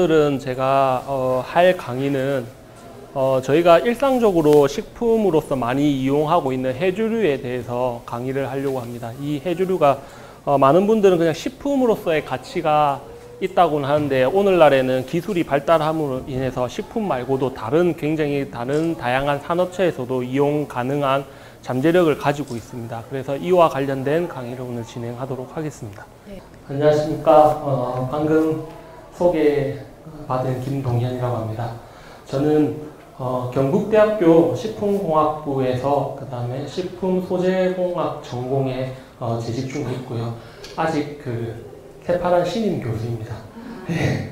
오늘은 제가 할 강의는 저희가 일상적으로 식품으로서 많이 이용하고 있는 해조류에 대해서 강의를 하려고 합니다. 이 해조류가 많은 분들은 그냥 식품으로서의 가치가 있다고는 하는데, 오늘날에는 기술이 발달함으로 인해서 식품 말고도 굉장히 다른 다양한 산업체에서도 이용 가능한 잠재력을 가지고 있습니다. 그래서 이와 관련된 강의를 오늘 진행하도록 하겠습니다. 네. 안녕하십니까. 방금 소개받은 김동현이라고 합니다. 저는 경북대학교 식품공학부에서 그 다음에 식품소재공학 전공에 재직 중에 있고요. 아직 새파란 신임 교수입니다. 네.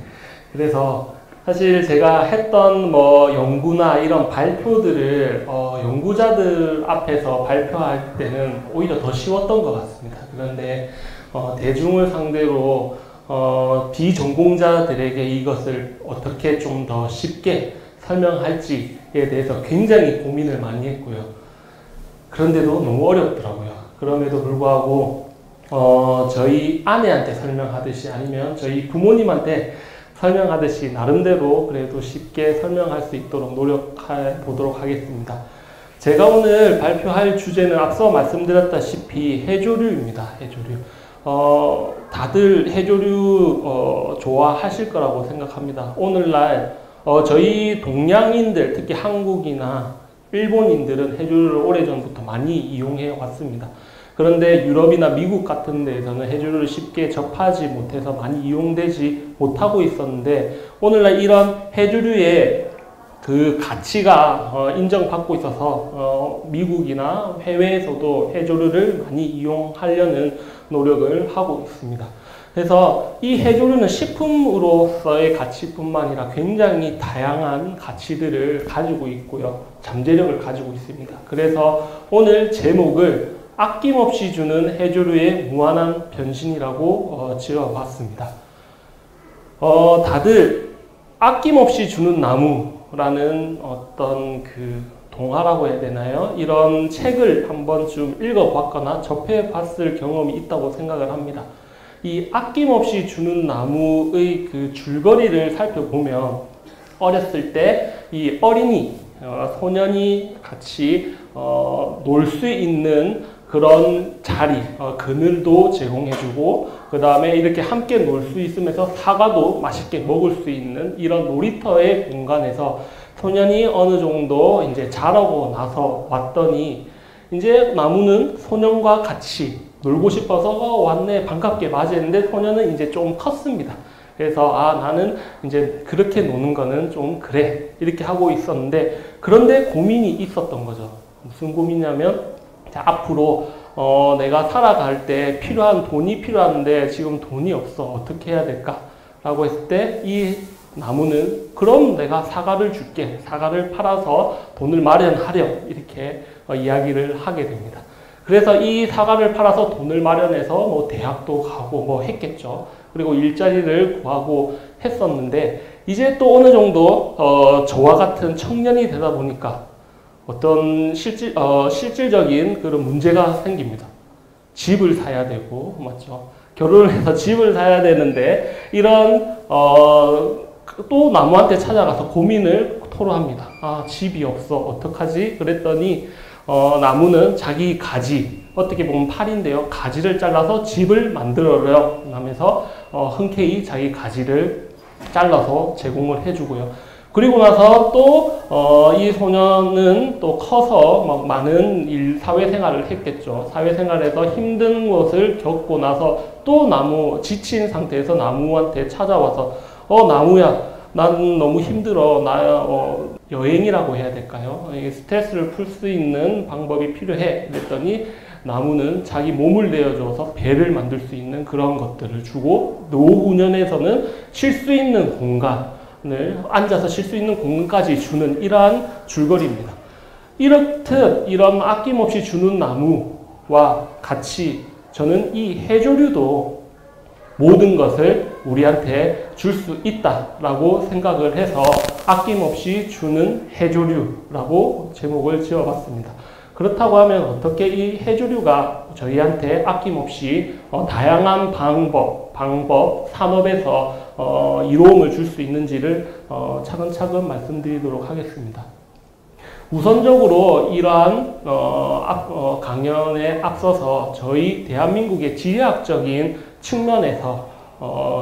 그래서 사실 제가 했던 연구나 이런 발표들을 연구자들 앞에서 발표할 때는 오히려 더 쉬웠던 것 같습니다. 그런데 대중을 상대로 비전공자들에게 이것을 어떻게 좀 더 쉽게 설명할지에 대해서 굉장히 고민을 많이 했고요. 그런데도 너무 어렵더라고요. 그럼에도 불구하고 저희 아내한테 설명하듯이 아니면 저희 부모님한테 설명하듯이 나름대로 그래도 쉽게 설명할 수 있도록 노력해 보도록 하겠습니다. 제가 오늘 발표할 주제는 앞서 말씀드렸다시피 해조류입니다. 해조류. 다들 해조류 좋아하실 거라고 생각합니다. 오늘날 저희 동양인들, 특히 한국이나 일본인들은 해조류를 오래전부터 많이 이용해 왔습니다. 그런데 유럽이나 미국 같은 데에서는 해조류를 쉽게 접하지 못해서 많이 이용되지 못하고 있었는데, 오늘날 이런 해조류의 그 가치가 인정받고 있어서 미국이나 해외에서도 해조류를 많이 이용하려는 노력을 하고 있습니다. 그래서 이 해조류는 식품으로서의 가치뿐만 아니라 굉장히 다양한 가치들을 가지고 있고요. 잠재력을 가지고 있습니다. 그래서 오늘 제목을 아낌없이 주는 해조류의 무한한 변신이라고 지어봤습니다. 다들 아낌없이 주는 나무라는 어떤 동화라고 해야 되나요? 이런 책을 한 번쯤 읽어봤거나 접해봤을 경험이 있다고 생각을 합니다. 이 아낌없이 주는 나무의 줄거리를 살펴보면, 어렸을 때 이 어린이, 소년이 같이 놀 수 있는 그런 자리, 그늘도 제공해주고, 그 다음에 이렇게 함께 놀 수 있으면서 사과도 맛있게 먹을 수 있는 이런 놀이터의 공간에서 소년이 어느 정도 이제 자라고 나서 왔더니, 이제 나무는 소년과 같이 놀고 싶어서 왔네, 반갑게 맞이했는데, 소년은 이제 좀 컸습니다. 그래서 나는 이제 그렇게 노는 거는 좀 그래, 이렇게 하고 있었는데, 그런데 고민이 있었던 거죠. 무슨 고민이냐면, 앞으로 내가 살아갈 때 필요한 돈이 필요한데 지금 돈이 없어, 어떻게 해야 될까? 라고 했을 때 이 나무는 그럼 내가 사과를 줄게, 사과를 팔아서 돈을 마련하렴, 이렇게 이야기를 하게 됩니다. 그래서 이 사과를 팔아서 돈을 마련해서 대학도 가고 했겠죠. 그리고 일자리를 구하고 했었는데, 이제 또 어느 정도 저와 같은 청년이 되다 보니까 어떤 실질적인 그런 문제가 생깁니다. 집을 사야 되고, 맞죠? 결혼을 해서 집을 사야 되는데, 이런 또 나무한테 찾아가서 고민을 토로합니다. 집이 없어, 어떡하지? 그랬더니 나무는 자기 가지, 어떻게 보면 팔인데요, 가지를 잘라서 집을 만들어요 하면서 흔쾌히 자기 가지를 잘라서 제공을 해주고요. 그리고 나서 또 이 소년은 또 커서 많은 사회생활을 했겠죠. 사회생활에서 힘든 것을 겪고 나서 또 지친 상태에서 나무한테 찾아와서 나무야, 난 너무 힘들어. 여행이라고 해야 될까요? 스트레스를 풀 수 있는 방법이 필요해. 그랬더니 나무는 자기 몸을 내어줘서 배를 만들 수 있는 그런 것들을 주고, 노후년에서는 쉴 수 있는 공간을, 앉아서 쉴 수 있는 공간까지 주는 이러한 줄거리입니다. 이렇듯 이런 아낌없이 주는 나무와 같이 저는 이 해조류도 모든 것을 우리한테 줄 수 있다라고 생각을 해서 아낌없이 주는 해조류라고 제목을 지어봤습니다. 그렇다고 하면 어떻게 이 해조류가 저희한테 아낌없이 다양한 방법, 산업에서 이로움을 줄 수 있는지를 차근차근 말씀드리도록 하겠습니다. 우선적으로 이러한 강연에 앞서서 저희 대한민국의 지리학적인 측면에서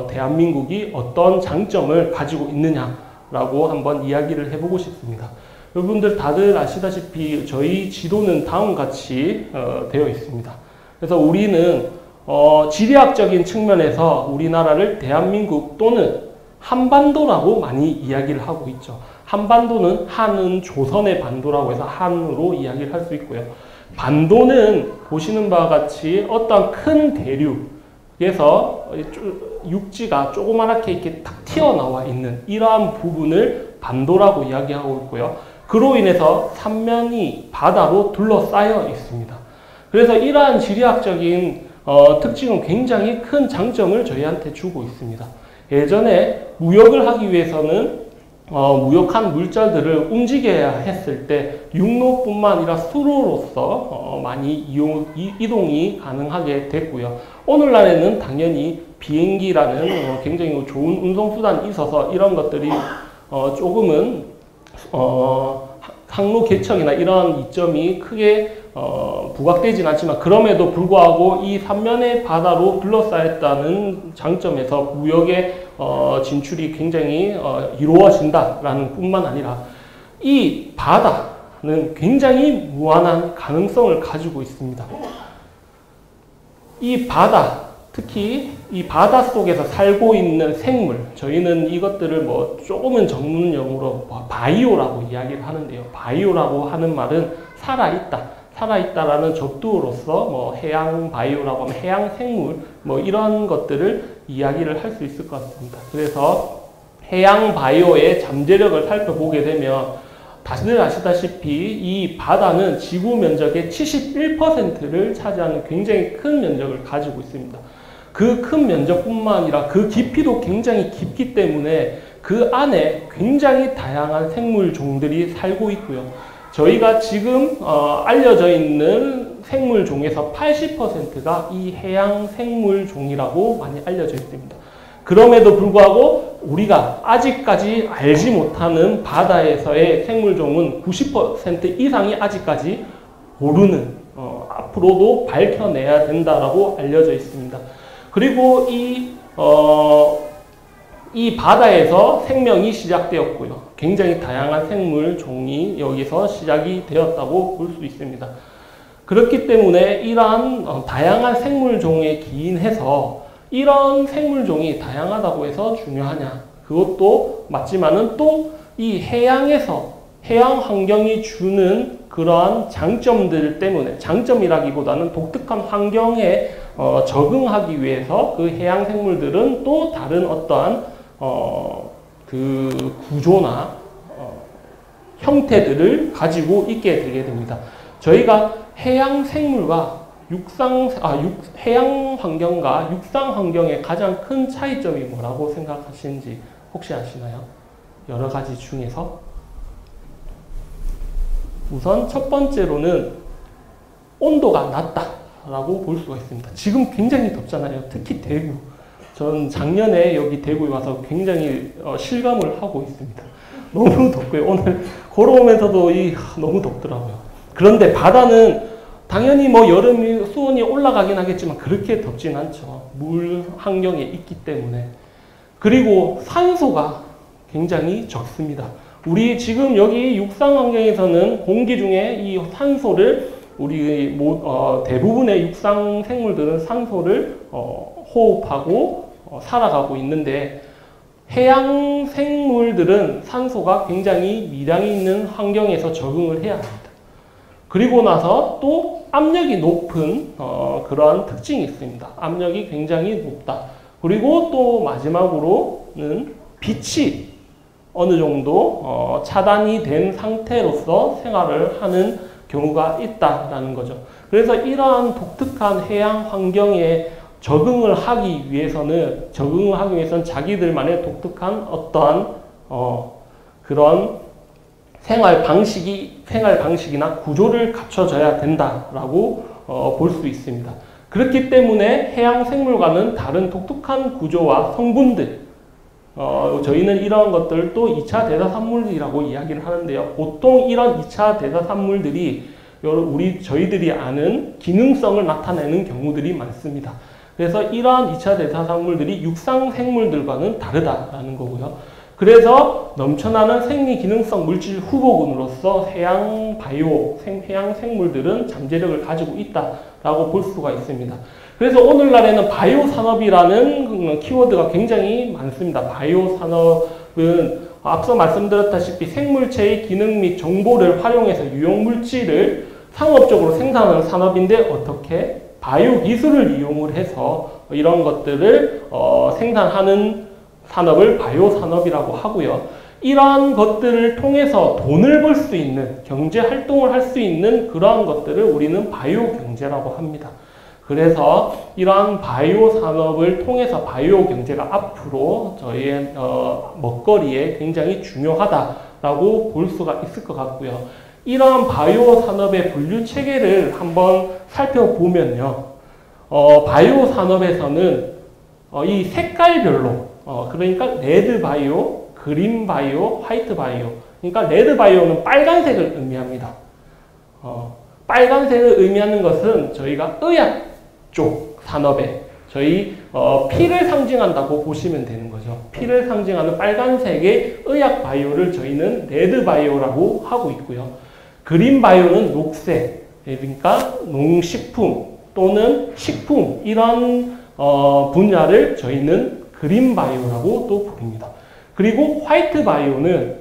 대한민국이 어떤 장점을 가지고 있느냐라고 한번 이야기를 해보고 싶습니다. 여러분들 다들 아시다시피 저희 지도는 다음과 같이 되어 있습니다. 그래서 우리는 지리학적인 측면에서 우리나라를 대한민국 또는 한반도라고 많이 이야기를 하고 있죠. 한반도는 한은 조선의 반도라고 해서 한으로 이야기를 할 수 있고요. 반도는 보시는 바와 같이 어떤 큰 대륙에서 육지가 조그맣게 이렇게 탁 튀어나와 있는 이러한 부분을 반도라고 이야기하고 있고요. 그로 인해서 삼면이 바다로 둘러싸여 있습니다. 그래서 이러한 지리학적인 특징은 굉장히 큰 장점을 저희한테 주고 있습니다. 예전에 무역을 하기 위해서는 무역한 물자들을 움직여야 했을 때 육로뿐만 아니라 수로로서 많이 이동이 가능하게 됐고요. 오늘날에는 당연히 비행기라는 굉장히 좋은 운송수단이 있어서 이런 것들이 조금은 항로 개척이나 이런 이점이 크게 부각되진 않지만 그럼에도 불구하고 이 삼면의 바다로 둘러싸였다는 장점에서 무역의 진출이 굉장히 이루어진다라는 뿐만 아니라 이 바다는 굉장히 무한한 가능성을 가지고 있습니다. 이 바다, 특히 이 바다 속에서 살고 있는 생물, 저희는 이것들을 조금은 전문용어로 바이오라고 이야기를 하는데요. 바이오라고 하는 말은 살아있다라는 접두어로서 해양 바이오라고 하면 해양 생물 이런 것들을 이야기를 할 수 있을 것 같습니다. 그래서 해양 바이오의 잠재력을 살펴보게 되면 다들 아시다시피 이 바다는 지구 면적의 71%를 차지하는 굉장히 큰 면적을 가지고 있습니다. 그 큰 면적뿐만 아니라 그 깊이도 굉장히 깊기 때문에 그 안에 굉장히 다양한 생물종들이 살고 있고요. 저희가 지금 알려져 있는 생물종에서 80%가 이 해양 생물종이라고 많이 알려져 있습니다. 그럼에도 불구하고 우리가 아직까지 알지 못하는 바다에서의 생물종은 90% 이상이 아직까지 모르는, 앞으로도 밝혀내야 된다라고 알려져 있습니다. 그리고 이 바다에서 생명이 시작되었고요. 굉장히 다양한 생물종이 여기서 시작이 되었다고 볼 수 있습니다. 그렇기 때문에 이러한 다양한 생물종에 기인해서 이런 생물종이 다양하다고 해서 중요하냐? 그것도 맞지만은 또 이 해양에서 해양 환경이 주는 그러한 장점들 때문에, 장점이라기보다는 독특한 환경에 적응하기 위해서 그 해양 생물들은 또 다른 어떠한 그 구조나 형태들을 가지고 있게 되게 됩니다. 저희가 해양 생물과 해양 환경과 육상 환경의 가장 큰 차이점이 뭐라고 생각하시는지 혹시 아시나요? 여러 가지 중에서 우선 첫 번째로는 온도가 낮다라고 볼 수가 있습니다. 지금 굉장히 덥잖아요. 특히 대구. 전 작년에 여기 대구에 와서 굉장히 실감을 하고 있습니다. 너무 덥고요. 오늘 걸어오면서도 너무 덥더라고요. 그런데 바다는 당연히 여름이 수온이 올라가긴 하겠지만 그렇게 덥진 않죠. 물 환경에 있기 때문에. 그리고 산소가 굉장히 적습니다. 우리 지금 여기 육상 환경에서는 공기 중에 이 산소를 우리 대부분의 육상 생물들은 산소를 호흡하고 살아가고 있는데 해양 생물들은 산소가 굉장히 미량이 있는 환경에서 적응을 해야 합니다. 그리고 나서 또 압력이 높은 그러한 특징이 있습니다. 압력이 굉장히 높다. 그리고 또 마지막으로는 빛이 어느 정도 차단이 된 상태로서 생활을 하는 경우가 있다라는 거죠. 그래서 이러한 독특한 해양 환경에 적응을 하기 위해서는 자기들만의 독특한 어떠한 그런 생활 방식이나 구조를 갖춰져야 된다라고 볼 수 있습니다. 그렇기 때문에 해양 생물과는 다른 독특한 구조와 성분들, 저희는 이런 것들을 또 2차 대사산물이라고 이야기를 하는데요. 보통 이런 2차 대사산물들이 저희들이 아는 기능성을 나타내는 경우들이 많습니다. 그래서 이러한 2차 대사산물들이 육상 생물들과는 다르다라는 거고요. 그래서 넘쳐나는 생리 기능성 물질 후보군으로서 해양 생물들은 잠재력을 가지고 있다라고 볼 수가 있습니다. 그래서 오늘날에는 바이오 산업이라는 키워드가 굉장히 많습니다. 바이오 산업은 앞서 말씀드렸다시피 생물체의 기능 및 정보를 활용해서 유용물질을 상업적으로 생산하는 산업인데 어떻게 바이오 기술을 이용을 해서 이런 것들을 생산하는 산업을 바이오 산업이라고 하고요. 이러한 것들을 통해서 돈을 벌 수 있는 경제 활동을 할 수 있는 그러한 것들을 우리는 바이오 경제라고 합니다. 그래서 이러한 바이오 산업을 통해서 바이오 경제가 앞으로 저희의 먹거리에 굉장히 중요하다라고 볼 수가 있을 것 같고요. 이러한 바이오 산업의 분류 체계를 한번 살펴보면요. 바이오 산업에서는 이 색깔별로 그러니까 레드 바이오, 그린 바이오, 화이트 바이오. 그러니까 레드 바이오는 빨간색을 의미합니다. 빨간색을 의미하는 것은 저희가 의학 쪽 산업에 저희 피를 상징한다고 보시면 되는 거죠. 피를 상징하는 빨간색의 의학 바이오를 저희는 레드 바이오라고 하고 있고요. 그린 바이오는 녹색, 그러니까 농식품 또는 식품 이런 분야를 저희는 그린 바이오라고 또 부릅니다. 그리고 화이트 바이오는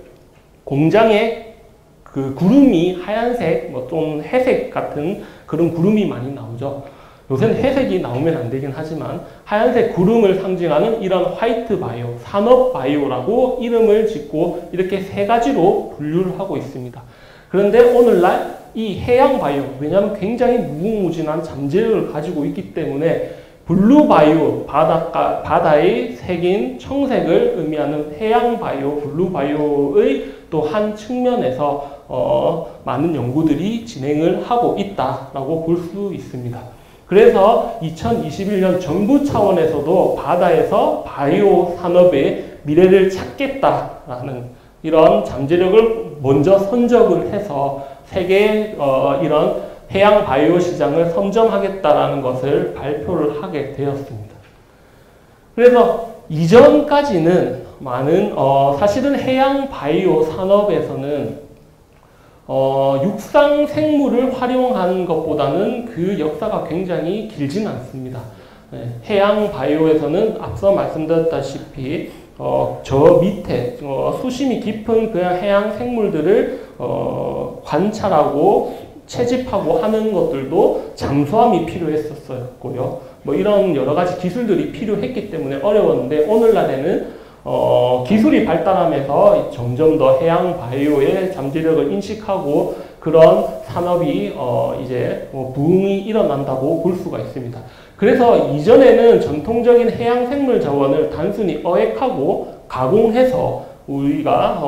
공장에 그 구름이 하얀색, 또는 회색 같은 그런 구름이 많이 나오죠. 요새는 회색이 나오면 안 되긴 하지만 하얀색 구름을 상징하는 이런 화이트 바이오, 산업 바이오라고 이름을 짓고 이렇게 세 가지로 분류를 하고 있습니다. 그런데 오늘날 이 해양 바이오, 왜냐하면 굉장히 무궁무진한 잠재력을 가지고 있기 때문에 블루 바이오, 바다의 색인 청색을 의미하는 해양 바이오, 블루 바이오의 또 한 측면에서 많은 연구들이 진행을 하고 있다라고 볼 수 있습니다. 그래서 2021년 정부 차원에서도 바다에서 바이오 산업의 미래를 찾겠다라는 이런 잠재력을 먼저 선적을 해서 세계 이런 해양 바이오 시장을 선점하겠다라는 것을 발표를 하게 되었습니다. 그래서 이전까지는 많은 사실은 해양 바이오 산업에서는 육상 생물을 활용한 것보다는 그 역사가 굉장히 길지는 않습니다. 해양 바이오에서는 앞서 말씀드렸다시피 저 밑에 수심이 깊은 그냥 해양 생물들을 관찰하고 채집하고 하는 것들도 잠수함이 필요했었고요. 이런 여러 가지 기술들이 필요했기 때문에 어려웠는데 오늘날에는 기술이 발달하면서 점점 더 해양 바이오의 잠재력을 인식하고 그런 산업이 이제 부흥이 일어난다고 볼 수가 있습니다. 그래서 이전에는 전통적인 해양 생물 자원을 단순히 어획하고 가공해서 우리가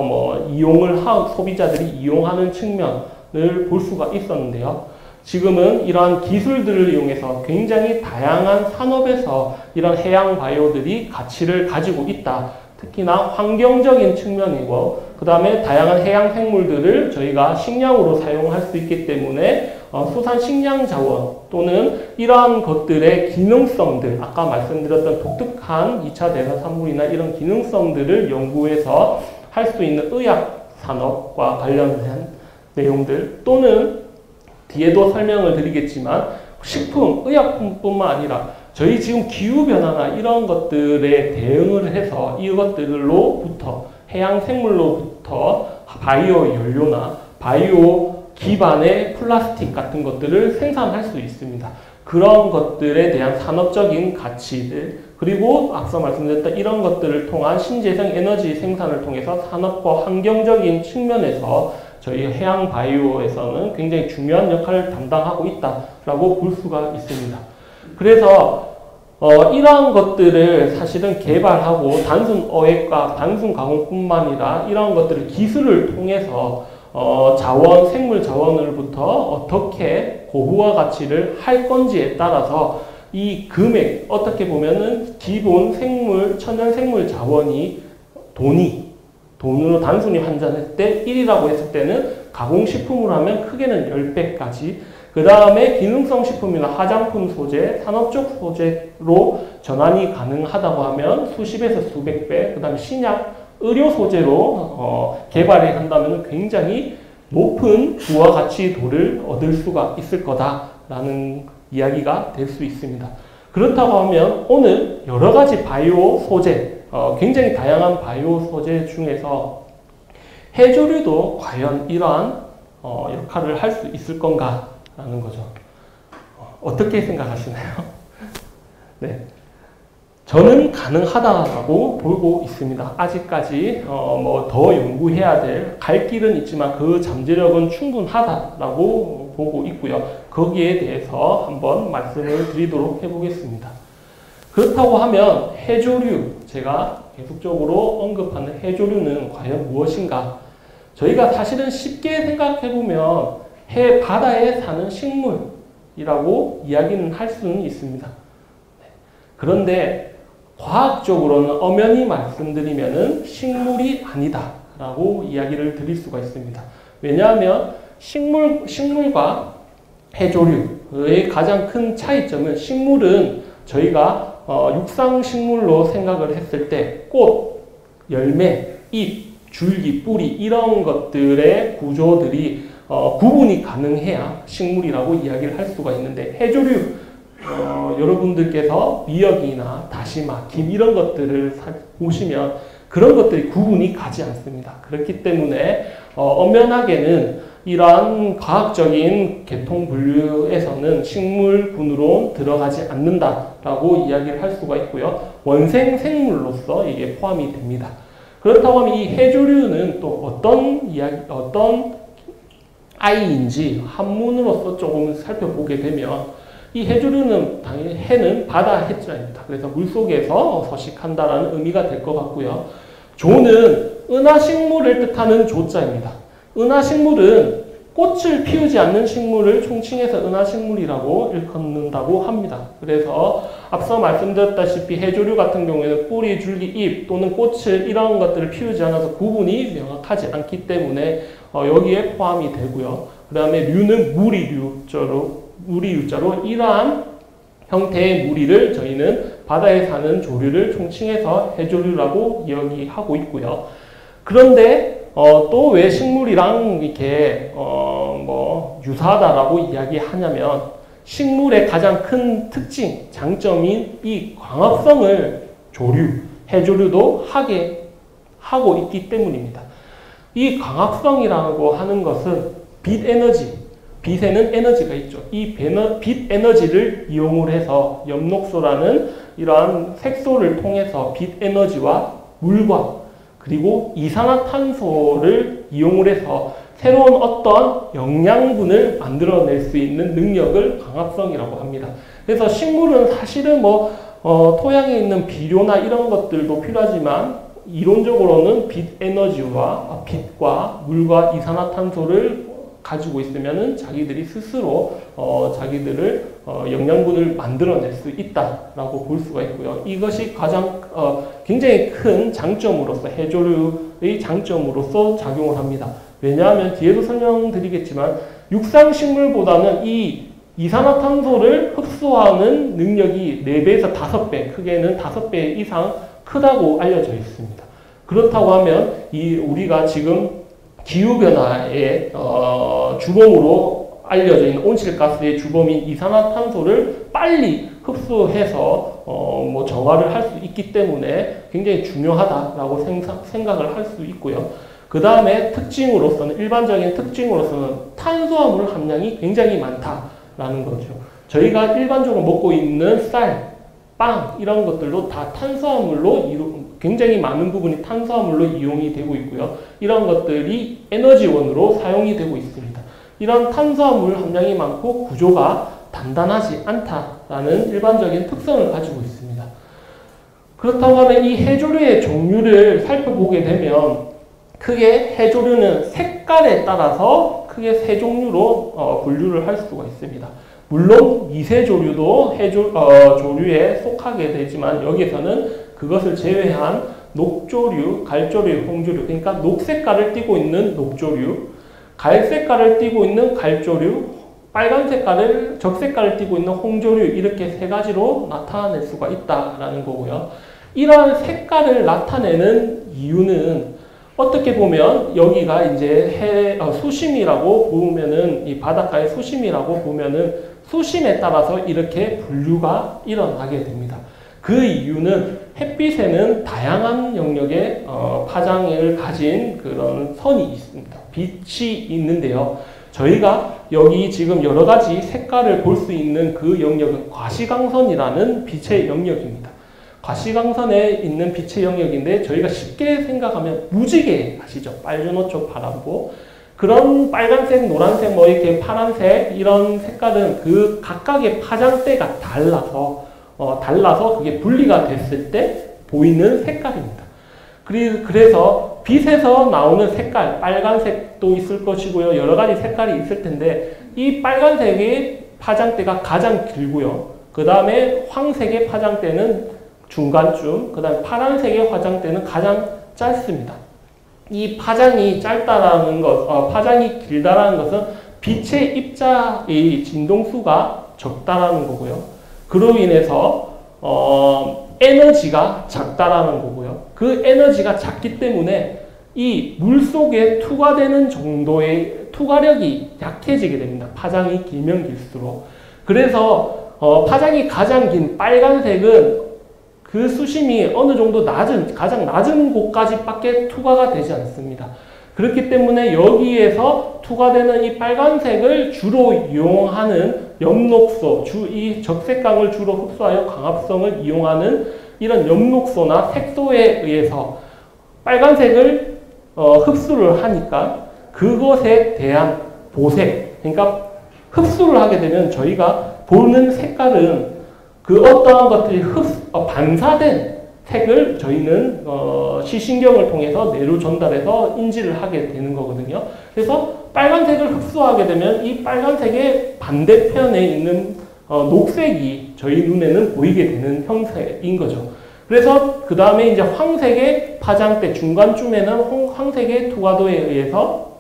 소비자들이 이용하는 측면을 볼 수가 있었는데요. 지금은 이러한 기술들을 이용해서 굉장히 다양한 산업에서 이런 해양 바이오들이 가치를 가지고 있다. 특히나 환경적인 측면이고 그 다음에 다양한 해양 생물들을 저희가 식량으로 사용할 수 있기 때문에 수산 식량 자원 또는 이러한 것들의 기능성들 아까 말씀드렸던 독특한 2차 대사산물이나 이런 기능성들을 연구해서 할 수 있는 의학 산업과 관련된 내용들 또는 뒤에도 설명을 드리겠지만 식품, 의약품뿐만 아니라 저희 지금 기후변화나 이런 것들에 대응을 해서 이것들로부터 해양 생물로부터 바이오 연료나 바이오 기반의 플라스틱 같은 것들을 생산할 수 있습니다. 그런 것들에 대한 산업적인 가치들 그리고 앞서 말씀드렸던 이런 것들을 통한 신재생 에너지 생산을 통해서 산업과 환경적인 측면에서 저희 해양 바이오에서는 굉장히 중요한 역할을 담당하고 있다라고 볼 수가 있습니다. 그래서 이러한 것들을 사실은 개발하고 단순 어획과 단순 가공뿐만 아니라 이러한 것들을 기술을 통해서 생물 자원으로부터 어떻게 고부가 가치를 할 건지에 따라서 이 금액, 어떻게 보면은 기본 천연 생물 자원이 돈으로 단순히 환산했을 때 1이라고 했을 때는 가공식품으로 하면 크게는 10배까지, 그 다음에 기능성 식품이나 화장품 소재, 산업적 소재로 전환이 가능하다고 하면 수십에서 수백 배, 그 다음에 신약, 의료 소재로 개발을 한다면 굉장히 높은 부가가치도를 얻을 수가 있을 거다라는 이야기가 될 수 있습니다. 그렇다고 하면 오늘 여러 가지 바이오 소재, 굉장히 다양한 바이오 소재 중에서 해조류도 과연 이러한 역할을 할 수 있을 건가라는 거죠. 어떻게 생각하시나요? 네. 저는 가능하다고 보고 있습니다. 아직까지 뭐 더 연구해야 갈 길은 있지만 그 잠재력은 충분하다라고 보고 있고요. 거기에 대해서 한번 말씀을 드리도록 해보겠습니다. 그렇다고 하면 해조류, 제가 계속적으로 언급하는 해조류는 과연 무엇인가? 저희가 사실은 쉽게 생각해보면 바다에 사는 식물이라고 이야기는 할 수는 있습니다. 그런데 과학적으로는 엄연히 말씀드리면은 식물이 아니다라고 이야기를 드릴 수가 있습니다. 왜냐하면 식물과 해조류의 가장 큰 차이점은, 식물은 저희가 육상식물로 생각을 했을 때 꽃, 열매, 잎, 줄기, 뿌리 이런 것들의 구조들이 구분이 가능해야 식물이라고 이야기를 할 수가 있는데, 해조류, 여러분들께서 미역이나 다시마, 김 이런 것들을 보시면 그런 것들이 구분이 가지 않습니다. 그렇기 때문에 엄연하게는 이러한 과학적인 계통 분류에서는 식물군으로 들어가지 않는다라고 이야기를 할 수가 있고요. 원생 생물로서 이게 포함이 됩니다. 그렇다고 하면 이 해조류는 또 어떤 아이인지 한문으로서 조금 살펴보게 되면, 이 해조류는 당연히 해는 바다 해자입니다. 그래서 물속에서 서식한다라는 의미가 될 것 같고요. 조는 은하식물을 뜻하는 조자입니다. 은하식물은 꽃을 피우지 않는 식물을 총칭해서 은하식물이라고 일컫는다고 합니다. 그래서 앞서 말씀드렸다시피 해조류 같은 경우에는 뿌리, 줄기, 잎 또는 꽃을 이런 것들을 피우지 않아서 구분이 명확하지 않기 때문에 여기에 포함이 되고요. 그 다음에 류는 무리유자로 이러한 형태의 무리를 저희는 바다에 사는 조류를 총칭해서 해조류라고 이야기하고 있고요. 그런데 또 왜 식물이랑 이렇게 유사하다라고 이야기하냐면, 식물의 가장 큰 특징, 장점인 이 광합성을 해조류도 하고 있기 때문입니다. 이 광합성이라고 하는 것은 빛에는 에너지가 있죠. 이 빛 에너지를 이용을 해서 엽록소라는 이러한 색소를 통해서 빛 에너지와 물과 그리고 이산화탄소를 이용을 해서 새로운 어떤 영양분을 만들어낼 수 있는 능력을 광합성이라고 합니다. 그래서 식물은 사실은 토양에 있는 비료나 이런 것들도 필요하지만, 이론적으로는 빛 에너지와 빛과 물과 이산화탄소를 가지고 있으면은 자기들이 스스로 자기들을 영양분을 만들어낼 수 있다라고 볼 수가 있고요. 이것이 가장 굉장히 큰 장점으로서, 해조류의 장점으로서 작용을 합니다. 왜냐하면 뒤에도 설명드리겠지만 육상식물보다는 이 이산화탄소를 흡수하는 능력이 4배에서 5배, 크게는 5배 이상 크다고 알려져 있습니다. 그렇다고 하면 우리가 지금 기후변화의 주범으로 알려져 있는 온실가스의 주범인 이산화탄소를 빨리 흡수해서 정화를 할 수 있기 때문에 굉장히 중요하다라고 생각을 할 수 있고요. 그 다음에 일반적인 특징으로서는 탄수화물 함량이 굉장히 많다라는 거죠. 저희가 일반적으로 먹고 있는 쌀, 빵 이런 것들도 다 굉장히 많은 부분이 탄수화물로 이용이 되고 있고요. 이런 것들이 에너지원으로 사용이 되고 있습니다. 이런 탄수화물 함량이 많고 구조가 단단하지 않다라는 일반적인 특성을 가지고 있습니다. 그렇다고 하면 이 해조류의 종류를 살펴보게 되면, 크게 해조류는 색깔에 따라서 크게 3종류로 분류를 할 수가 있습니다. 물론 미세조류도 조류에 속하게 되지만, 여기에서는 그것을 제외한 녹조류, 갈조류, 홍조류, 그러니까 녹색깔을 띠고 있는 녹조류, 갈색깔을 띠고 있는 갈조류, 빨간 색깔을, 적색깔을 띠고 있는 홍조류, 이렇게 세 가지로 나타낼 수가 있다라는 거고요. 이러한 색깔을 나타내는 이유는 어떻게 보면 여기가 이제 수심이라고 보면은, 이 바닷가의 수심이라고 보면은 수심에 따라서 이렇게 분류가 일어나게 됩니다. 그 이유는 햇빛에는 다양한 영역의 파장을 가진 그런 선이 있습니다. 빛이 있는데요. 저희가 여기 지금 여러 가지 색깔을 볼 수 있는 그 영역은 과시광선이라는 빛의 영역입니다. 과시광선에 있는 빛의 영역인데 저희가 쉽게 생각하면 무지개 아시죠? 빨주노초 파란보. 그런 빨간색, 노란색, 뭐 이렇게 파란색 이런 색깔은 그 각각의 파장대가 달라서 그게 분리가 됐을 때 보이는 색깔입니다. 그래서 빛에서 나오는 색깔, 빨간색도 있을 것이고요. 여러 가지 색깔이 있을 텐데 이 빨간색의 파장대가 가장 길고요. 그 다음에 황색의 파장대는 중간쯤, 그 다음에 파란색의 파장대는 가장 짧습니다. 이 파장이 짧다라는 것, 파장이 길다라는 것은 빛의 입자의 진동수가 적다라는 거고요. 그로 인해서 에너지가 작다라는 거고요. 그 에너지가 작기 때문에 이 물속에 투과되는 정도의 투과력이 약해지게 됩니다. 파장이 길면 길수록. 그래서 파장이 가장 긴 빨간색은 그 수심이 어느 정도 가장 낮은 곳까지밖에 투과가 되지 않습니다. 그렇기 때문에 여기에서 투과되는 이 빨간색을 주로 이용하는 엽록소, 이 적색광을 주로 흡수하여 광합성을 이용하는 이런 엽록소나 색소에 의해서 빨간색을 흡수를 하니까 그것에 대한 보색, 그러니까 흡수를 하게 되면 저희가 보는 색깔은 그 어떠한 것들이 반사된 색을 저희는 시신경을 통해서 뇌로 전달해서 인지를 하게 되는 거거든요. 그래서 빨간색을 흡수하게 되면 이 빨간색의 반대편에 있는 녹색이 저희 눈에는 보이게 되는 형태인 거죠. 그래서 그 다음에 이제 황색의 파장대 중간쯤에는 황색의 투과도에 의해서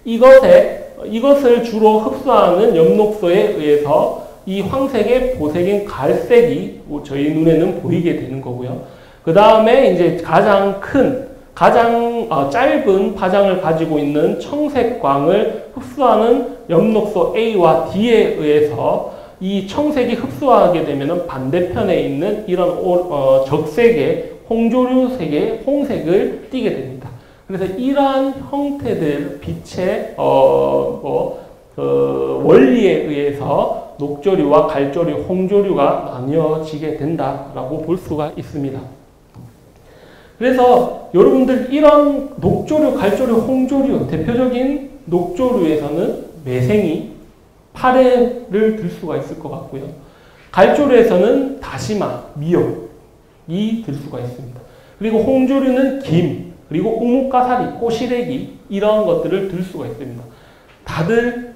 이것을 주로 흡수하는 엽록소에 의해서 이 황색의 보색인 갈색이 저희 눈에는 보이게 되는 거고요. 그 다음에 이제 가장 짧은 파장을 가지고 있는 청색광을 흡수하는 엽록소 A와 D에 의해서 이 청색이 흡수하게 되면 반대편에 있는 이런 적색의 홍조류색의 홍색을 띠게 됩니다. 그래서 이러한 형태들 빛의 원리에 의해서 녹조류와 갈조류, 홍조류가 나뉘어지게 된다라고 볼 수가 있습니다. 그래서 여러분들 이런 녹조류, 갈조류, 홍조류, 대표적인 녹조류에서는 매생이, 파래를 들 수가 있을 것 같고요. 갈조류에서는 다시마, 미역이 들 수가 있습니다. 그리고 홍조류는 김, 그리고 우뭇가사리, 꼬시래기 이런 것들을 들 수가 있습니다. 다들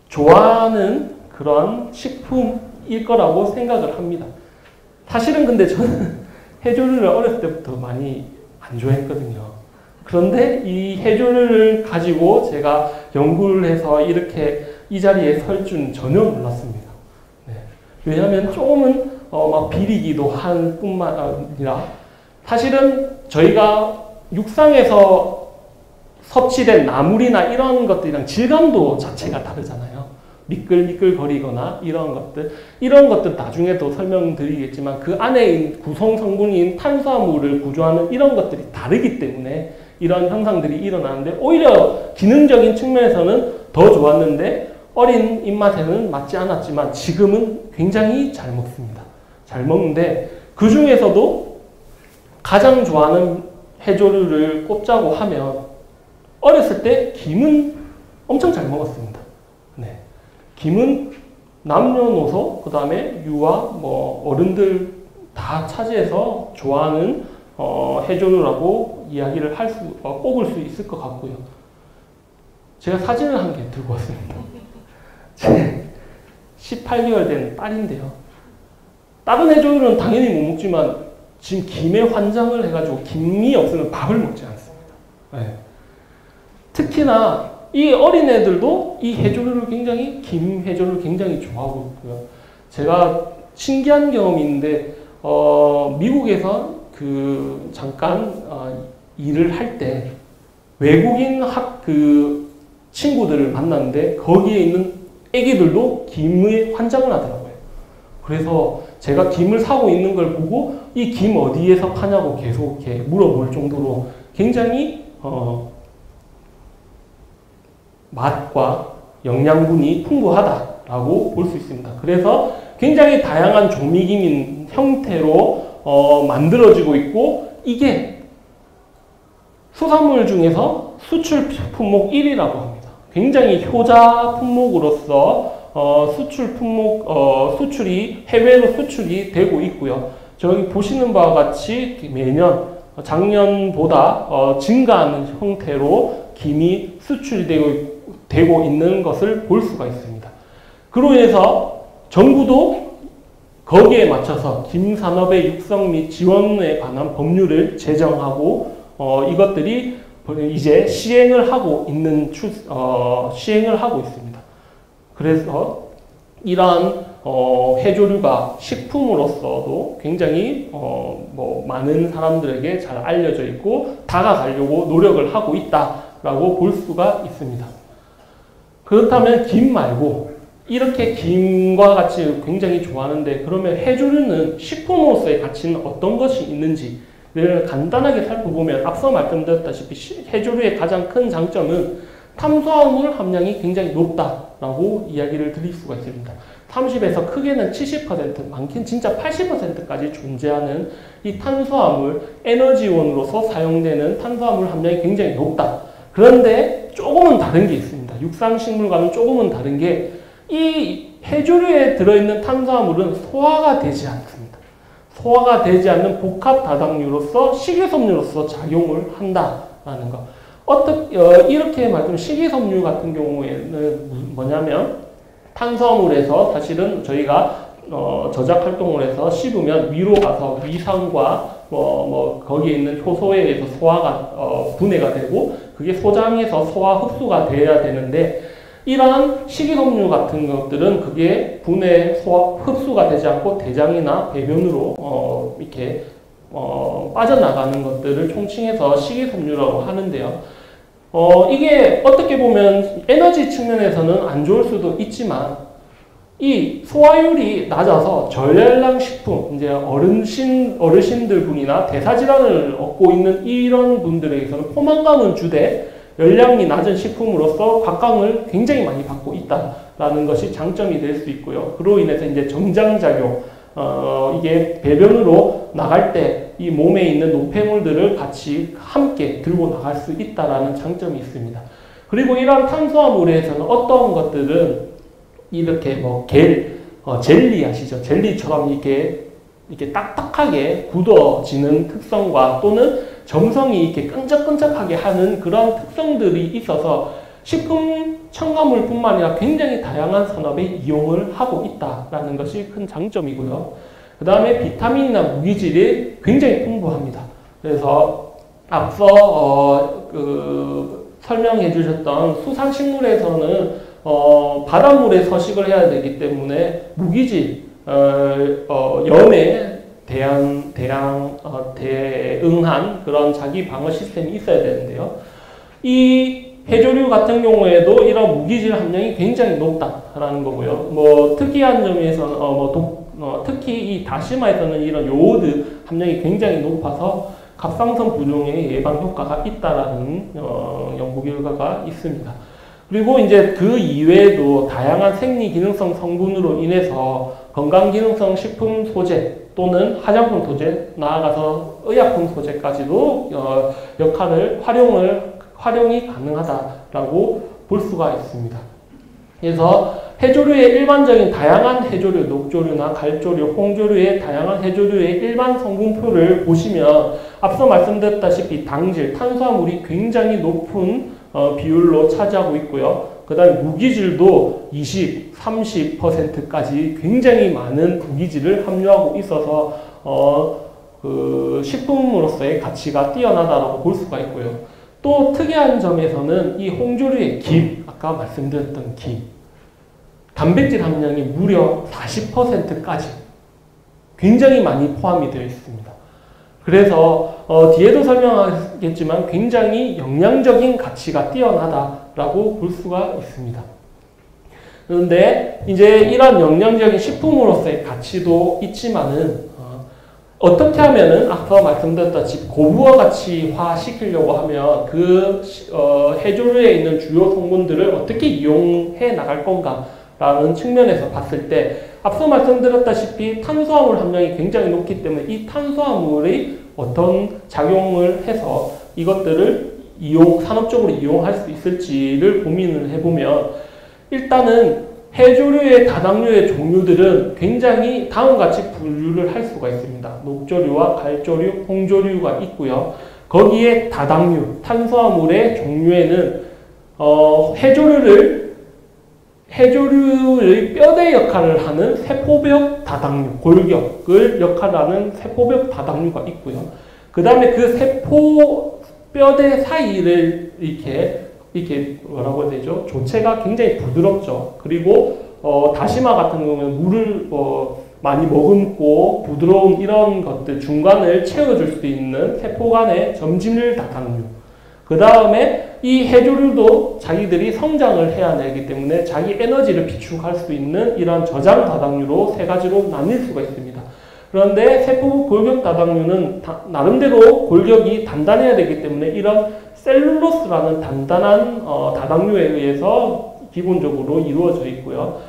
좋아하는 그런 식품일 거라고 생각을 합니다. 사실은 근데 저는 해조류를 어렸을 때부터 많이 안 좋아했거든요. 그런데 이 해조류를 가지고 제가 연구를 해서 이렇게 이 자리에 설 줄은 전혀 몰랐습니다. 네. 왜냐하면 조금은 막 비리기도 한 뿐만 아니라 사실은 저희가 육상에서 섭취된 나물이나 이런 것들이랑 질감도 자체가 다르잖아요. 미끌미끌거리거나 이런 것들 나중에도 설명드리겠지만 그 안에 있는 구성 성분인 탄수화물을 구조하는 이런 것들이 다르기 때문에 이런 현상들이 일어나는데 오히려 기능적인 측면에서는 더 좋았는데 어린 입맛에는 맞지 않았지만 지금은 굉장히 잘 먹습니다. 잘 먹는데 그 중에서도 가장 좋아하는 해조류를 꼽자고 하면 어렸을 때 김은 엄청 잘 먹었습니다. 네. 김은 남녀노소, 그 다음에 유아, 어른들 다 차지해서 좋아하는 해조류라고 이야기를 꼽을 수 있을 것 같고요. 제가 사진을 한 개 들고 왔습니다. 제 18개월 된 딸인데요. 다른 해조류는 당연히 못 먹지만 지금 김에 환장을 해가지고 김이 없으면 밥을 먹지 않습니다. 네. 특히나 이 어린애들도 이 해조류를 굉장히, 김 해조류를 굉장히 좋아하고 있고요. 제가 신기한 경험이 있는데, 미국에서 잠깐 일을 할 때 외국인 친구들을 만났는데 거기에 있는 애기들도 김에 환장을 하더라고요. 그래서 제가 김을 사고 있는 걸 보고 이 김 어디에서 파냐고 계속 이렇게 물어볼 정도로 굉장히 맛과 영양분이 풍부하다라고 볼 수 있습니다. 그래서 굉장히 다양한 조미김인 형태로 만들어지고 있고, 이게 수산물 중에서 수출 품목 1위라고 합니다. 굉장히 효자 품목으로서 수출이 해외로 수출이 되고 있고요. 저기 보시는 바와 같이 매년 작년보다 증가하는 형태로 김이 수출되고 있는 것을 볼 수가 있습니다. 그로 인해서 정부도 거기에 맞춰서 김산업의 육성 및 지원에 관한 법률을 제정하고 이것들이 이제 시행을 하고 있습니다. 그래서 이러한 해조류가 식품으로서도 굉장히 많은 사람들에게 잘 알려져 있고 다가가려고 노력을 하고 있다라고 볼 수가 있습니다. 그렇다면 김 말고 이렇게 김과 같이 굉장히 좋아하는데, 그러면 해조류는 식품으로서의 가치는 어떤 것이 있는지를 간단하게 살펴보면, 앞서 말씀드렸다시피 해조류의 가장 큰 장점은 탄수화물 함량이 굉장히 높다라고 이야기를 드릴 수가 있습니다. 30에서 크게는 70%, 많게는 진짜 80%까지 존재하는 이 탄수화물, 에너지원으로서 사용되는 탄수화물 함량이 굉장히 높다. 그런데 조금은 다른 게 있습니다. 육상식물과는 조금은 다른 게, 이 해조류에 들어있는 탄수화물은 소화가 되지 않습니다. 소화가 되지 않는 복합 다당류로서 식이섬유로서 작용을 한다라는 것. 이렇게 말하면 식이섬유 같은 경우에는 뭐냐면, 탄수화물에서 사실은 저희가 저작 활동을 해서 씹으면 위로 가서 위산과 거기에 있는 효소에 의해서 소화가 분해가 되고, 그게 소장에서 소화 흡수가 돼야 되는데, 이러한 식이섬유 같은 것들은 그게 분해, 소화, 흡수가 되지 않고 대장이나 배변으로 이렇게 빠져나가는 것들을 총칭해서 식이섬유라고 하는데요. 이게 어떻게 보면 에너지 측면에서는 안 좋을 수도 있지만, 이 소화율이 낮아서 저열량 식품, 이제 어르신들 분이나 대사질환을 얻고 있는 이런 분들에게서는 포만감은 주되 열량이 낮은 식품으로서 각광을 굉장히 많이 받고 있다라는 것이 장점이 될 수 있고요. 그로 인해서 이제 정장작용, 이게 배변으로 나갈 때 이 몸에 있는 노폐물들을 같이 함께 들고 나갈 수 있다라는 장점이 있습니다. 그리고 이러한 탄수화물에서는 어떤 것들은 이렇게 젤리 아시죠? 젤리처럼 이렇게 딱딱하게 굳어지는 특성과, 또는 점성이 이렇게 끈적끈적하게 하는 그런 특성들이 있어서 식품 첨가물뿐만 아니라 굉장히 다양한 산업에 이용을 하고 있다라는 것이 큰 장점이고요. 그 다음에 비타민이나 무기질이 굉장히 풍부합니다. 그래서 앞서 설명해 주셨던 수산식물에서는 바닷물에 서식을 해야 되기 때문에 무기질, 염에 대응한 그런 자기 방어 시스템이 있어야 되는데요. 이 해조류 같은 경우에도 이런 무기질 함량이 굉장히 높다라는 거고요. 특이한 점에서는 특히 이 다시마에서는 이런 요오드 함량이 굉장히 높아서 갑상선 부종의 예방 효과가 있다라는 연구 결과가 있습니다. 그리고 이제 그 이외에도 다양한 생리 기능성 성분으로 인해서 건강 기능성 식품 소재 또는 화장품 소재, 나아가서 의약품 소재까지도 활용이 가능하다라고 볼 수가 있습니다. 그래서 해조류의 일반적인 다양한 해조류, 녹조류나 갈조류, 홍조류의 다양한 해조류의 일반 성분표를 보시면 앞서 말씀드렸다시피 당질, 탄수화물이 굉장히 높은 비율로 차지하고 있고요. 그 다음에 무기질도 20, 30%까지 굉장히 많은 무기질을 함유하고 있어서 그 식품으로서의 가치가 뛰어나다라고 볼 수가 있고요. 또 특이한 점에서는 이 홍조류의 김, 아까 말씀드렸던 김, 단백질 함량이 무려 40%까지 굉장히 많이 포함이 되어 있습니다. 그래서 뒤에도 설명하겠지만 굉장히 영양적인 가치가 뛰어나다라고 볼 수가 있습니다. 그런데 이제 이런 영양적인 식품으로서의 가치도 있지만은 어떻게 하면은 아까 말씀드렸다시피 고부가 가치화 시키려고 하면 그 해조류에 있는 주요 성분들을 어떻게 이용해 나갈 건가라는 측면에서 봤을 때 앞서 말씀드렸다시피 탄수화물 함량이 굉장히 높기 때문에 이 탄수화물이 어떤 작용을 해서 이것들을 산업적으로 이용할 수 있을지를 고민을 해보면 일단은 해조류의 다당류의 종류들은 굉장히 다음과 같이 분류를 할 수가 있습니다. 녹조류와 갈조류, 홍조류가 있고요. 거기에 다당류, 탄수화물의 종류에는 해조류의 뼈대 역할을 하는 세포벽 다당류, 골격을 역할하는 세포벽 다당류가 있고요. 그 다음에 그 세포 뼈대 사이를 이렇게 뭐라고 해야 되죠? 조체가 굉장히 부드럽죠. 그리고 다시마 같은 경우는 물을 많이 머금고 부드러운 이런 것들 중간을 채워줄 수 있는 세포 간의 점질 다당류. 그 다음에 이 해조류도 자기들이 성장을 해야 되기 때문에 자기 에너지를 비축할 수 있는 이런 저장 다당류로 세 가지로 나뉠 수가 있습니다. 그런데 세포 골격 다당류는 나름대로 골격이 단단해야 되기 때문에 이런 셀룰로스라는 단단한 다당류에 의해서 기본적으로 이루어져 있고요.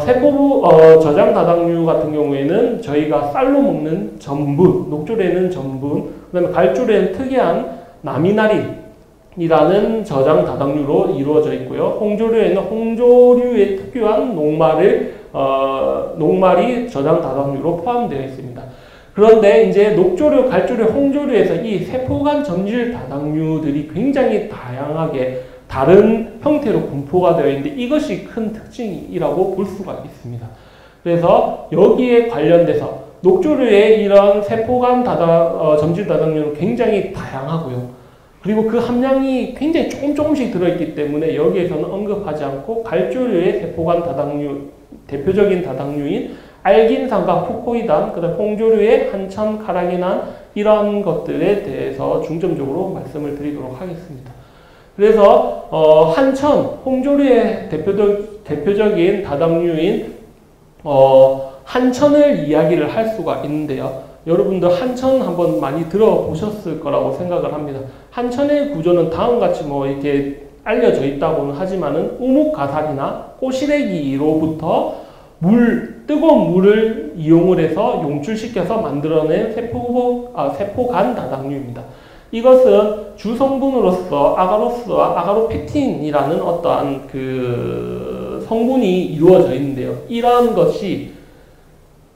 세포 저장 다당류 같은 경우에는 저희가 쌀로 먹는 전분, 녹조류에는 전분, 그 다음에 갈조류에는 특이한 나미나린이라는 저장 다당류로 이루어져 있고요. 홍조류에는 홍조류의 특유한 녹말이 저장 다당류로 포함되어 있습니다. 그런데 이제 녹조류, 갈조류, 홍조류에서 이 세포간 점질 다당류들이 굉장히 다양하게 다른 형태로 분포가 되어 있는데 이것이 큰 특징이라고 볼 수가 있습니다. 그래서 여기에 관련돼서 녹조류의 이런 세포간 점질 다당류는 굉장히 다양하고요. 그리고 그 함량이 굉장히 조금씩 들어있기 때문에 여기에서는 언급하지 않고 갈조류의 세포간 다당류, 대표적인 다당류인 알긴산과 푸코이단, 그 다음 홍조류의 한천, 카라기난 이런 것들에 대해서 중점적으로 말씀을 드리도록 하겠습니다. 그래서 한천, 홍조류의 대표적인 다당류인 한천을 이야기를 할 수가 있는데요. 여러분들 한천 한번 많이 들어보셨을 거라고 생각을 합니다. 한천의 구조는 다음과 같이 이렇게 알려져 있다고는 하지만은 우묵가살이나 꼬시래기로부터 뜨거운 물을 이용을 해서 용출시켜서 만들어낸 세포간 다당류입니다. 이것은 주성분으로서 아가로스와 아가로펙틴이라는 어떠한 그 성분이 이루어져 있는데요. 이러한 것이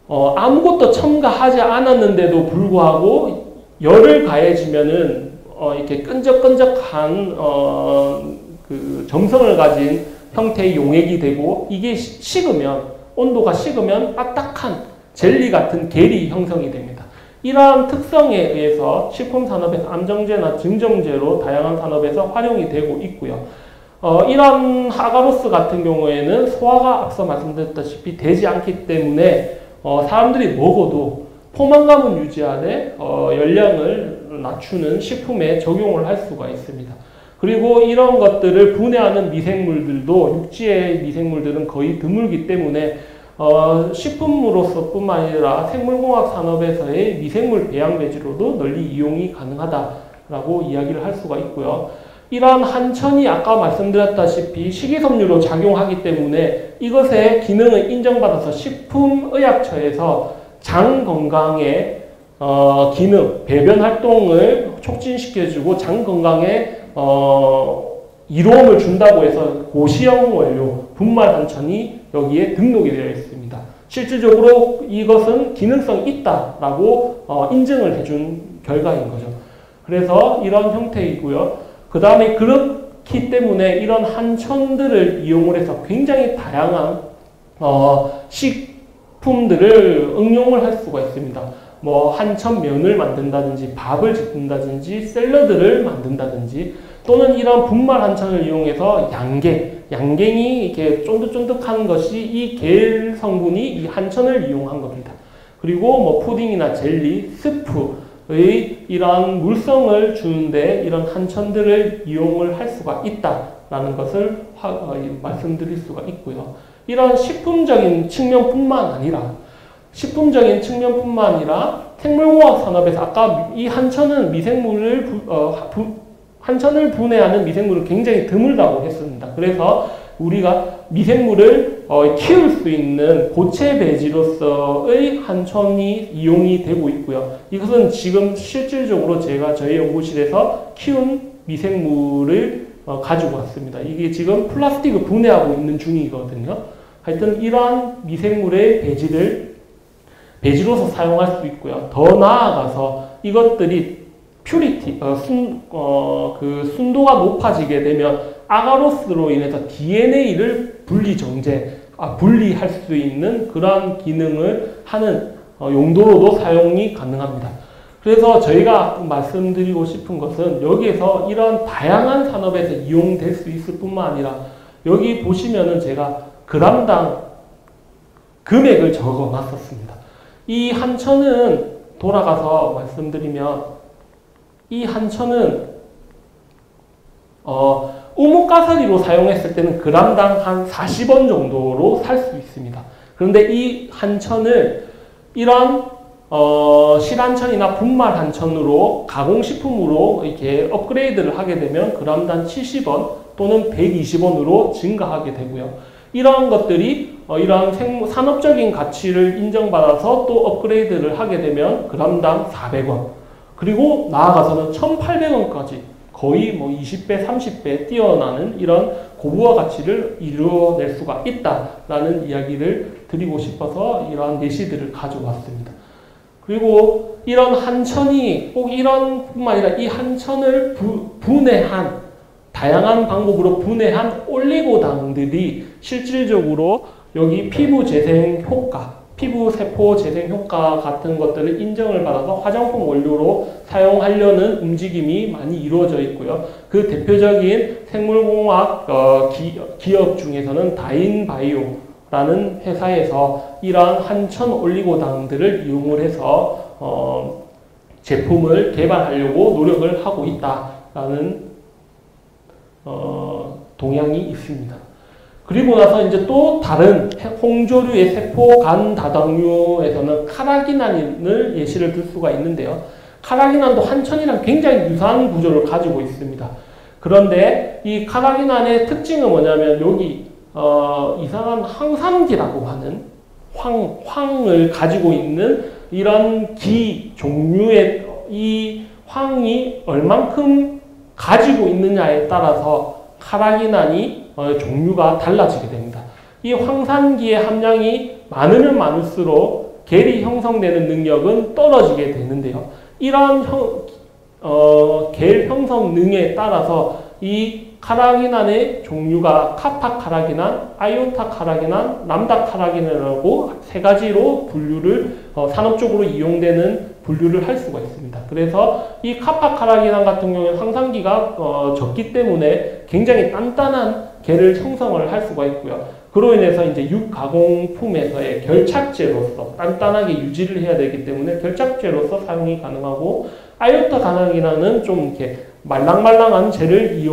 아무것도 첨가하지 않았는데도 불구하고 열을 가해지면은 이렇게 끈적끈적한 그 점성을 가진 형태의 용액이 되고 이게 온도가 식으면 바딱한 젤리 같은 겔이 형성이 됩니다. 이러한 특성에 의해서 식품산업에서 암정제나 증정제로 다양한 산업에서 활용이 되고 있고요. 이런 아가로스 같은 경우에는 소화가 앞서 말씀드렸다시피 되지 않기 때문에 사람들이 먹어도 포만감은 유지하되 열량을 낮추는 식품에 적용을 할 수가 있습니다. 그리고 이런 것들을 분해하는 미생물들도 육지의 미생물들은 거의 드물기 때문에 식품으로서 뿐만 아니라 생물공학 산업에서의 미생물 배양 배지로도 널리 이용이 가능하다라고 이야기를 할 수가 있고요. 이러한 한천이 아까 말씀드렸다시피 식이섬유로 작용하기 때문에 이것의 기능을 인정받아서 식품의약처에서 장 건강의 기능, 배변 활동을 촉진시켜주고 장 건강에 이로움을 준다고 해서 고시형 원료, 분말 한천이 여기에 등록이 되어 있습니다. 실질적으로 이것은 기능성이 있다라고 인증을 해준 결과인 거죠. 그래서 이런 형태이고요. 그 다음에 그렇기 때문에 이런 한천들을 이용을 해서 굉장히 다양한 식품들을 응용을 할 수가 있습니다. 뭐 한천면을 만든다든지 밥을 짓는다든지 샐러드를 만든다든지 또는 이런 분말 한천을 이용해서 양갱이 이렇게 쫀득쫀득한 것이 이 겔 성분이 이 한천을 이용한 겁니다. 그리고 뭐 푸딩이나 젤리, 스프의 이러한 물성을 주는데 이런 한천들을 이용을 할 수가 있다라는 것을 말씀드릴 수가 있고요. 이런 식품적인 측면뿐만 아니라 생물공학 산업에서 아까 이 한천은 한천을 분해하는 미생물은 굉장히 드물다고 했습니다. 그래서 우리가 미생물을 키울 수 있는 고체 배지로서의 한천이 이용이 되고 있고요. 이것은 지금 실질적으로 제가 저희 연구실에서 키운 미생물을 가지고 왔습니다. 이게 지금 플라스틱을 분해하고 있는 중이거든요. 하여튼 이러한 미생물의 배지로서 사용할 수 있고요. 더 나아가서 이것들이 순도가 높아지게 되면 아가로스로 인해서 DNA를 분리할 수 있는 그러한 기능을 하는 용도로도 사용이 가능합니다. 그래서 저희가 말씀드리고 싶은 것은 여기에서 이런 다양한 산업에서 이용될 수 있을 뿐만 아니라 여기 보시면은 제가 그람당 금액을 적어 놨었습니다. 이 한천은 돌아가서 말씀드리면 이 한천은 우뭇가사리로 사용했을 때는 그람당 한 40원 정도로 살 수 있습니다. 그런데 이 한천을 이런 실한천이나 분말 한천으로 가공식품으로 이렇게 업그레이드를 하게 되면 그람당 70원 또는 120원으로 증가하게 되고요. 이러한 것들이 이러한 산업적인 가치를 인정받아서 또 업그레이드를 하게 되면 그람당 400원 그리고 나아가서는 1,800원까지 거의 뭐 20배, 30배 뛰어나는 이런 고부가 가치를 이루어낼 수가 있다라는 이야기를 드리고 싶어서 이러한 예시들을 가져왔습니다. 그리고 이런 한천이 꼭 이런 뿐만 아니라 이 한천을 분해한 다양한 방법으로 분해한 올리고당들이 실질적으로 여기 피부 재생 효과, 피부 세포 재생 효과 같은 것들을 인정을 받아서 화장품 원료로 사용하려는 움직임이 많이 이루어져 있고요. 그 대표적인 생물공학 기업 중에서는 다인바이오라는 회사에서 이러한 한천 올리고당들을 이용을 해서 제품을 개발하려고 노력을 하고 있다라는 동향이 있습니다. 그리고 나서 이제 또 다른 홍조류의 세포 간 다당류에서는 카라기난을 예시를 들 수가 있는데요. 카라기난도 한천이랑 굉장히 유사한 구조를 가지고 있습니다. 그런데 이 카라기난의 특징은 뭐냐면 여기 이상한 황산기라고 하는 황을 가지고 있는 이런 기 종류의 이 황이 얼만큼 가지고 있느냐에 따라서 카라기난이 종류가 달라지게 됩니다. 이 황산기의 함량이 많으면 많을수록 겔이 형성되는 능력은 떨어지게 되는데요. 이러한 겔 형성 능에 따라서 이 카라기난의 종류가 카타 카라기난, 아이오타 카라기난, 람다 카라기난이라고 세 가지로 분류를 산업적으로 이용되는 분류를 할 수가 있습니다. 그래서 이 카파 카라기난 같은 경우에는 황산기가 적기 때문에 굉장히 단단한 겔을 형성을 할 수가 있고요. 그로 인해서 이제 육가공품에서의 결착제로서 단단하게 유지를 해야 되기 때문에 결착제로서 사용이 가능하고 아이오타 카라기난은 좀 이렇게 말랑말랑한 젤을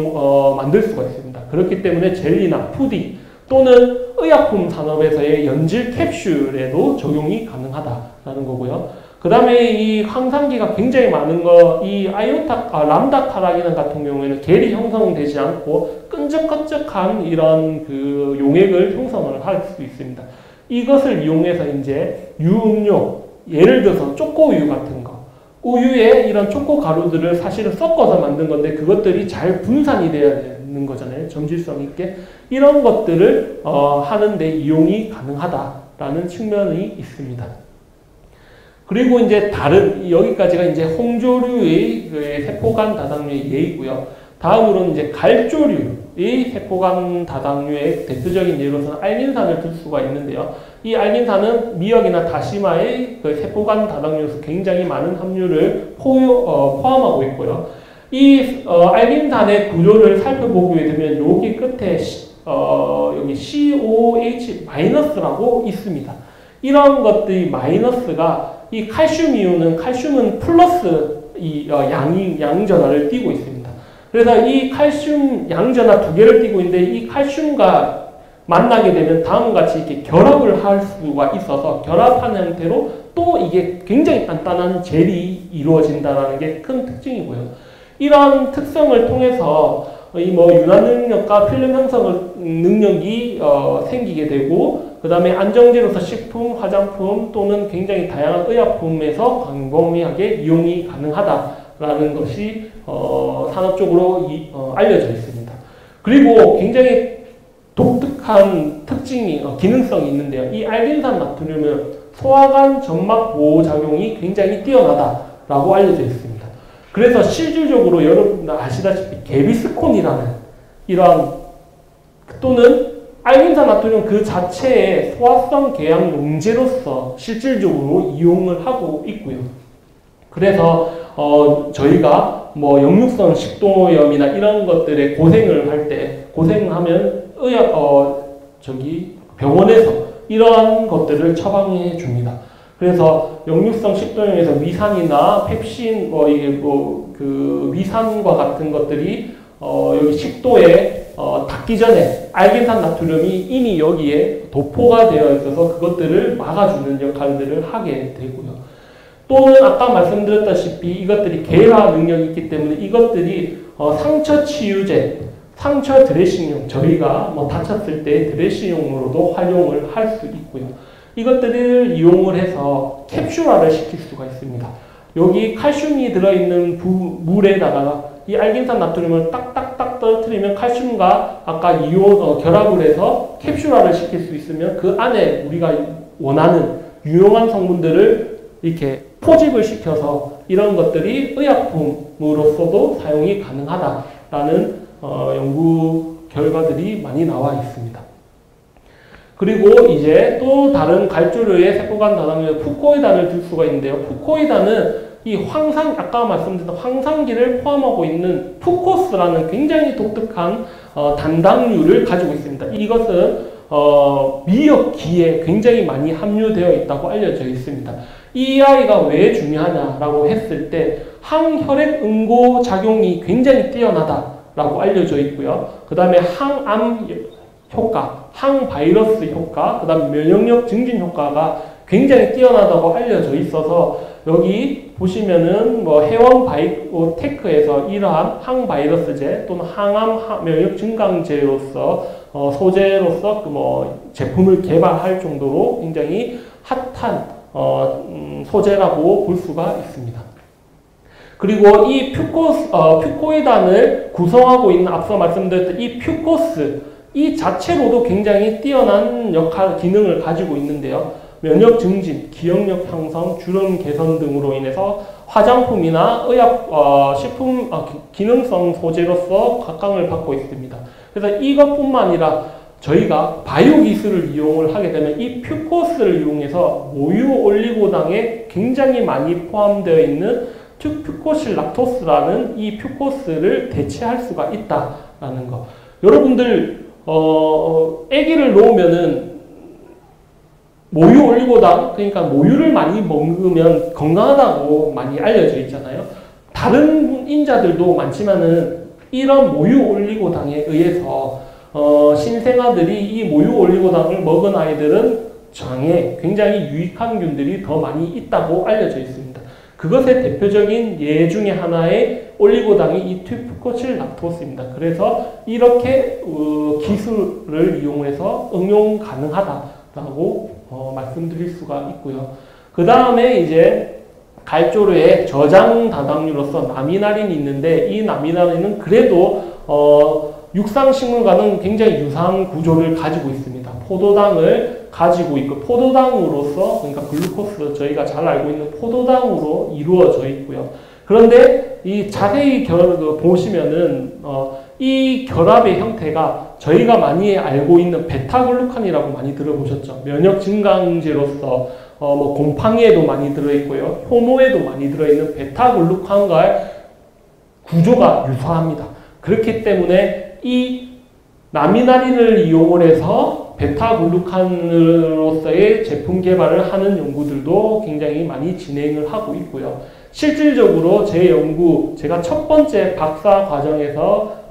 만들 수가 있습니다. 그렇기 때문에 젤리나 푸딩 또는 의약품 산업에서의 연질 캡슐에도 적용이 가능하다라는 거고요. 그 다음에 이 황산기가 굉장히 많은 이 람다 카라기난 같은 경우에는 겔이 형성되지 않고 끈적끈적한 이런 그 용액을 형성을 할 수 있습니다. 이것을 이용해서 이제 유음료, 예를 들어서 초코우유 같은 거, 우유에 이런 초코 가루들을 사실은 섞어서 만든 건데 그것들이 잘 분산이 되어야 되는 거잖아요. 점질성 있게. 이런 것들을 하는데 이용이 가능하다라는 측면이 있습니다. 그리고 이제 여기까지가 이제 홍조류의 세포간 다당류의 예이고요. 다음으로는 이제 갈조류. 세포간 다당류의 대표적인 예로서는 알긴산을 들 수가 있는데요. 이 알긴산은 미역이나 다시마의 그 세포간 다당류에서 굉장히 많은 함유를 포함하고 있고요. 이 알긴산의 구조를 살펴보게 되면 여기 끝에 여기 COH-라고 있습니다. 이런 것들이 마이너스가 이 칼슘 이온은 칼슘은 플러스 이 양전하를 띠고 있습니다. 그래서 이 칼슘 양전하 두 개를 띠고 있는데 이 칼슘과 만나게 되면 다음과 같이 이렇게 결합을 할 수가 있어서 결합한 형태로 또 이게 굉장히 단단한 젤이 이루어진다는 게 큰 특징이고요. 이런 특성을 통해서 이 윤활 능력과 필름 형성 능력이 생기게 되고 그 다음에 안정제로서 식품, 화장품 또는 굉장히 다양한 의약품에서 광범위하게 이용이 가능하다라는 것이 산업적으로 알려져 있습니다. 그리고 굉장히 독특한 특징이 기능성이 있는데요. 이 알긴산 나트륨은 소화관 점막 보호 작용이 굉장히 뛰어나다라고 알려져 있습니다. 그래서 실질적으로 여러분들 아시다시피 개비스콘이라는 이러한 또는 알긴산 나트륨 그 자체의 소화성 계양 용제로서 실질적으로 이용을 하고 있고요. 그래서 저희가 역류성 식도염이나 이런 것들에 고생을 할 때 고생하면 병원에서 이러한 것들을 처방해 줍니다. 그래서 역류성 식도염에서 위산이나 펩신 위산과 같은 것들이 여기 식도에 닿기 전에 알긴산 나트륨이 이미 여기에 도포가 되어 있어서 그것들을 막아주는 역할들을 하게 되고요. 또는 아까 말씀드렸다시피 이것들이 계라 능력이 있기 때문에 이것들이 상처 치유제, 상처 드레싱용, 저희가 다쳤을 때 드레싱용으로도 활용을 할 수 있고요. 이것들을 이용을 해서 캡슐화를 시킬 수가 있습니다. 여기 칼슘이 들어있는 물에다가 이 알긴산 나트륨을 딱딱딱 떨어뜨리면 칼슘과 아까 결합을 해서 캡슐화를 시킬 수 있으면 그 안에 우리가 원하는 유용한 성분들을 이렇게 포집을 시켜서 이런 것들이 의약품으로서도 사용이 가능하다라는 연구 결과들이 많이 나와 있습니다. 그리고 이제 또 다른 갈조류의 세포간 다당류의 푸코이단을 들 수가 있는데요. 푸코이단은 이 아까 말씀드렸던 황산기를 포함하고 있는 푸코스라는 굉장히 독특한 단당류를 가지고 있습니다. 이것은 미역기에 굉장히 많이 함유되어 있다고 알려져 있습니다. 이 아이가 왜 중요하냐라고 했을 때 항혈액 응고 작용이 굉장히 뛰어나다라고 알려져 있고요. 그 다음에 항암 효과, 항바이러스 효과, 그 다음 면역력 증진 효과가 굉장히 뛰어나다고 알려져 있어서 여기 보시면은 해원 바이오테크에서 이러한 항바이러스제 또는 항암 면역 증강제로서 소재로서 제품을 개발할 정도로 굉장히 핫한 소재라고 볼 수가 있습니다. 그리고 이 퓨코이단을 구성하고 있는 앞서 말씀드렸던 이 퓨코스 이 자체로도 굉장히 뛰어난 기능을 가지고 있는데요. 면역 증진, 기억력 향상, 주름 개선 등으로 인해서 화장품이나 식품 기능성 소재로서 각광을 받고 있습니다. 그래서 이것뿐만 아니라 저희가 바이오 기술을 이용을 하게 되면 이 퓨코스를 이용해서 모유 올리고당에 굉장히 많이 포함되어 있는 퓨코실락토스라는 이 퓨코스를 대체할 수가 있다라는 거. 여러분들 아기를 놓으면은 모유 올리고당, 그러니까 모유를 많이 먹으면 건강하다고 많이 알려져 있잖아요. 다른 인자들도 많지만은 이런 모유 올리고당에 의해서 신생아들이 이 모유 올리고당을 먹은 아이들은 장에 굉장히 유익한 균들이 더 많이 있다고 알려져 있습니다. 그것의 대표적인 예 중에 하나의 올리고당이 이 퓨코실락토스입니다. 그래서 이렇게 기술을 이용해서 응용 가능하다라고 말씀드릴 수가 있고요. 그 다음에 이제 갈조류의 저장 다당류로서 나미나린이 있는데 이 나미나린은 그래도 육상식물과는 굉장히 유사한 구조를 가지고 있습니다. 포도당을 가지고 있고 포도당으로서 그러니까 글루코스 저희가 잘 알고 있는 포도당으로 이루어져 있고요. 그런데 이 자세히 보시면은 이 결합의 형태가 저희가 많이 알고 있는 베타글루칸이라고 많이 들어보셨죠. 면역 증강제로서 뭐 곰팡이에도 많이 들어있고요. 효모에도 많이 들어있는 베타글루칸과의 구조가 유사합니다. 그렇기 때문에 이 나미나린을 이용을 해서 베타글루칸으로서의 제품 개발을 하는 연구들도 굉장히 많이 진행을 하고 있고요. 실질적으로 제 연구, 제가 첫 번째 박사 과정에서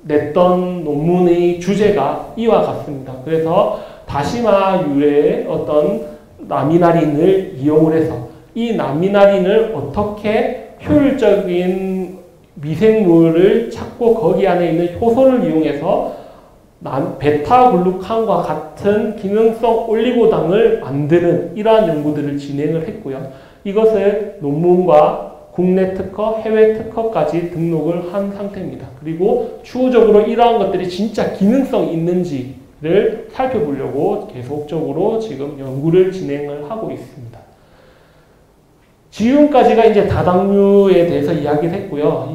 냈던 논문의 주제가 이와 같습니다. 그래서 다시마 유래의 어떤 나미나린을 이용을 해서 이 나미나린을 어떻게 효율적인 미생물을 찾고 거기 안에 있는 효소를 이용해서 베타글루칸과 같은 기능성 올리고당을 만드는 이러한 연구들을 진행을 했고요. 이것을 논문과 국내 특허, 해외 특허까지 등록을 한 상태입니다. 그리고 추후적으로 이러한 것들이 진짜 기능성 있는지를 살펴보려고 계속적으로 지금 연구를 진행을 하고 있습니다. 지금까지가 이제 다당류에 대해서 이야기를 했고요.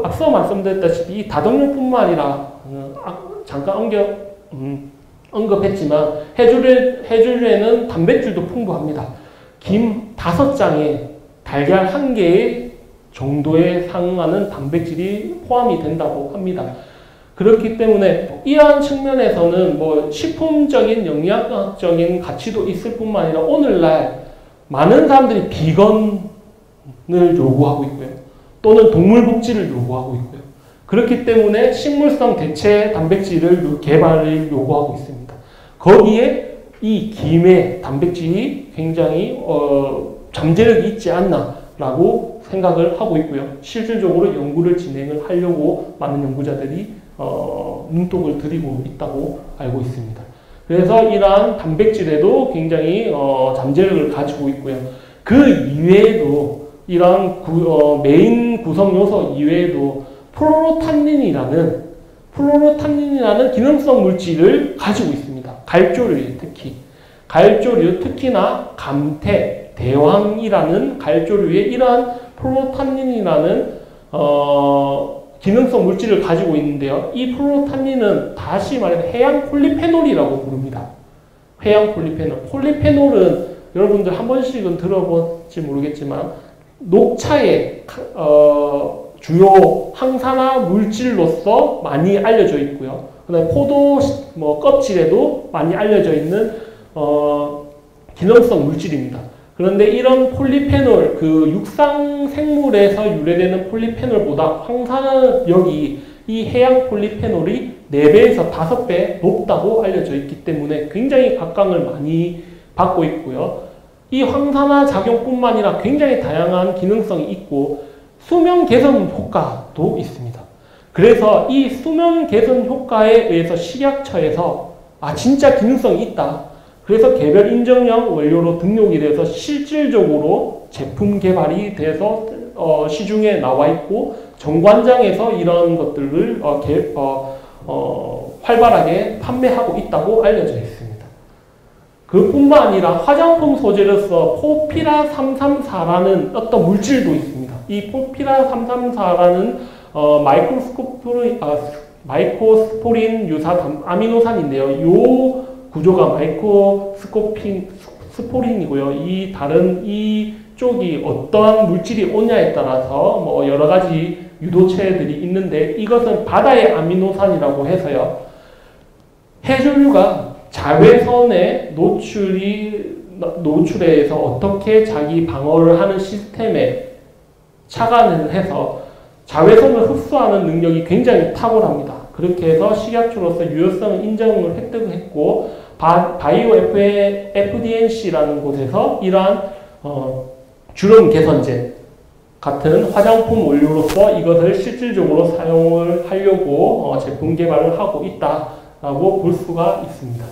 앞서 말씀드렸다시피 이 다당류뿐만 아니라 잠깐 언급했지만 해조류에는 단백질도 풍부합니다. 김 5장에 달걀 1개의 정도에 상응하는 단백질이 포함이 된다고 합니다. 그렇기 때문에 이러한 측면에서는 뭐 식품적인 영양학적인 가치도 있을 뿐만 아니라 오늘날 많은 사람들이 비건을 요구하고 있고요. 또는 동물복지를 요구하고 있고요. 그렇기 때문에 식물성 대체 단백질을 개발을 요구하고 있습니다. 거기에 이 김의 단백질이 굉장히 잠재력이 있지 않나라고 생각을 하고 있고요. 실질적으로 연구를 진행을 하려고 많은 연구자들이 눈독을 들이고 있다고 알고 있습니다. 그래서 이러한 단백질에도 굉장히 잠재력을 가지고 있고요. 그 이외에도 이러한 메인 구성 요소 이외에도 플로로탄닌이라는 기능성 물질을 가지고 있습니다. 갈조류에 특히나 감태, 대왕이라는 갈조류에 이러한 플로로탄닌이라는 기능성 물질을 가지고 있는데요. 이 플로로탄닌은 다시 말해서 해양 폴리페놀이라고 부릅니다. 해양 폴리페놀. 폴리페놀은 여러분들 한 번씩은 들어볼지 모르겠지만 녹차의 주요 항산화 물질로서 많이 알려져 있고요. 그다음에 포도 껍질에도 많이 알려져 있는 기능성 물질입니다. 그런데 이런 폴리페놀, 그 육상 생물에서 유래되는 폴리페놀보다 황산화력이 이 해양 폴리페놀이 4배에서 5배 높다고 알려져 있기 때문에 굉장히 각광을 많이 받고 있고요. 이 황산화 작용뿐만 아니라 굉장히 다양한 기능성이 있고 수면 개선 효과도 있습니다. 그래서 이 수면 개선 효과에 의해서 식약처에서 진짜 기능성이 있다. 그래서 개별 인정형 원료로 등록이 돼서 실질적으로 제품 개발이 돼서 시중에 나와 있고 정관장에서 이런 것들을 활발하게 판매하고 있다고 알려져 있습니다. 그뿐만 아니라 화장품 소재로서 포피라 334라는 어떤 물질도 있습니다. 이 포피라 334라는 마이크로스포린 유사 아미노산인데요. 이 구조가 마이크로스포린이고요. 이 쪽이 어떠한 물질이 오냐에 따라서 여러 가지 유도체들이 있는데 이것은 바다의 아미노산이라고 해서요. 해조류가 자외선에 노출해서 어떻게 자기 방어를 하는 시스템에 착안을 해서 자외선을 흡수하는 능력이 굉장히 탁월합니다. 그렇게 해서 식약처로서 유효성을 인정을 획득했고 바이오 FDNC라는 곳에서 이러한 주름 개선제 같은 화장품 원료로서 이것을 실질적으로 사용을 하려고 제품 개발을 하고 있다라고 볼 수가 있습니다.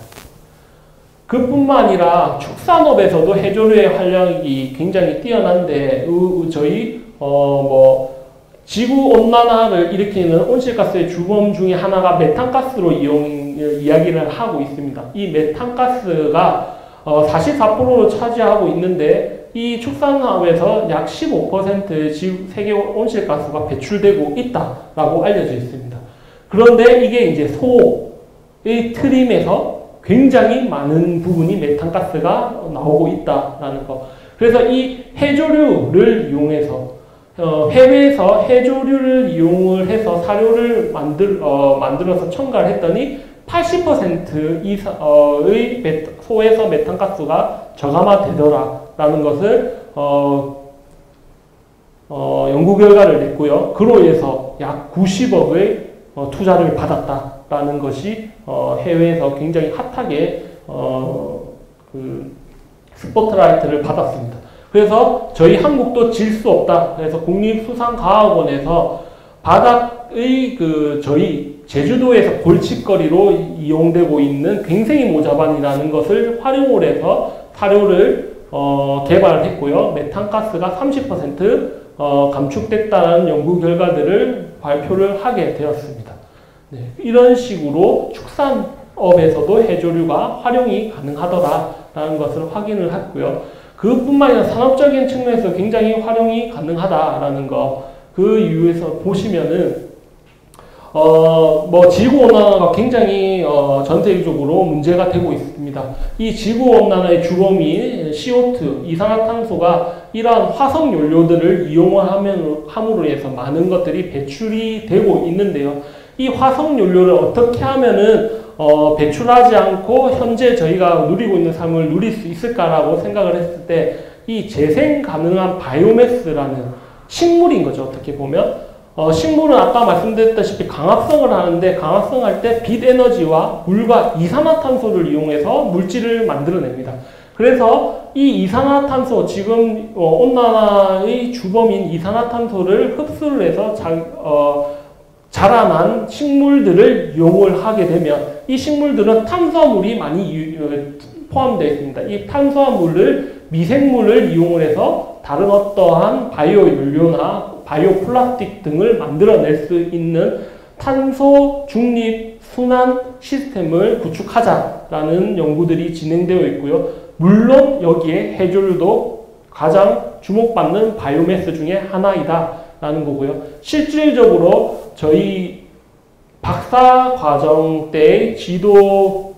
그뿐만 아니라 축산업에서도 해조류의 활약이 굉장히 뛰어난데 저희 지구 온난화를 일으키는 온실가스의 주범 중에 하나가 메탄가스로 이야기를 하고 있습니다. 이 메탄가스가 44%를 차지하고 있는데 이 축산업에서 약 15% 세계 온실가스가 배출되고 있다라고 알려져 있습니다. 그런데 이게 이제 소의 트림에서 굉장히 많은 부분이 메탄가스가 나오고 있다라는 거. 그래서 이 해조류를 이용해서 해외에서 해조류를 이용을 해서 사료를 만들어서 첨가를 했더니 80% 이상의 소에서 메탄가스가 저감화되더라라는 것을 연구 결과를 냈고요. 그로 인해서 약 90억의 투자를 받았다라는 것이 해외에서 굉장히 핫하게 스포트라이트를 받았습니다. 그래서 저희 한국도 질 수 없다. 그래서 국립수산과학원에서 바닥의 저희 제주도에서 골칫거리로 이용되고 있는 괭생이 모자반이라는 것을 활용을 해서 사료를 개발을 했고요. 메탄가스가 30% 감축됐다는 연구 결과들을 발표를 하게 되었습니다. 네, 이런 식으로 축산업에서도 해조류가 활용이 가능하더라라는 것을 확인을 했고요. 그뿐만 아니라 산업적인 측면에서 굉장히 활용이 가능하다라는 거, 그 이유에서 보시면은 지구온난화가 굉장히 전 세계적으로 문제가 되고 있습니다. 이 지구온난화의 주범인 CO2, 이산화탄소가 이러한 화석 연료들을 이용함으로 해서 많은 것들이 배출이 되고 있는데요. 이 화석 연료를 어떻게 하면은 배출하지 않고 현재 저희가 누리고 있는 삶을 누릴 수 있을까라고 생각을 했을 때 이 재생 가능한 바이오매스라는 식물인 거죠. 어떻게 보면 식물은 아까 말씀드렸다시피 강합성을 하는데 강합성할 때 빛 에너지와 물과 이산화탄소를 이용해서 물질을 만들어냅니다. 그래서 이 이산화탄소, 지금 온난화의 주범인 이산화탄소를 흡수를 해서 자라난 식물들을 이용을 하게 되면 이 식물들은 탄수화물이 많이 포함되어 있습니다. 이 탄수화물을 미생물을 이용을 해서 다른 어떠한 바이오 연료나 바이오 플라스틱 등을 만들어낼 수 있는 탄소 중립 순환 시스템을 구축하자라는 연구들이 진행되어 있고요. 물론 여기에 해조류도 가장 주목받는 바이오매스 중에 하나이다라는 거고요. 실질적으로 저희 박사 과정 때의 지도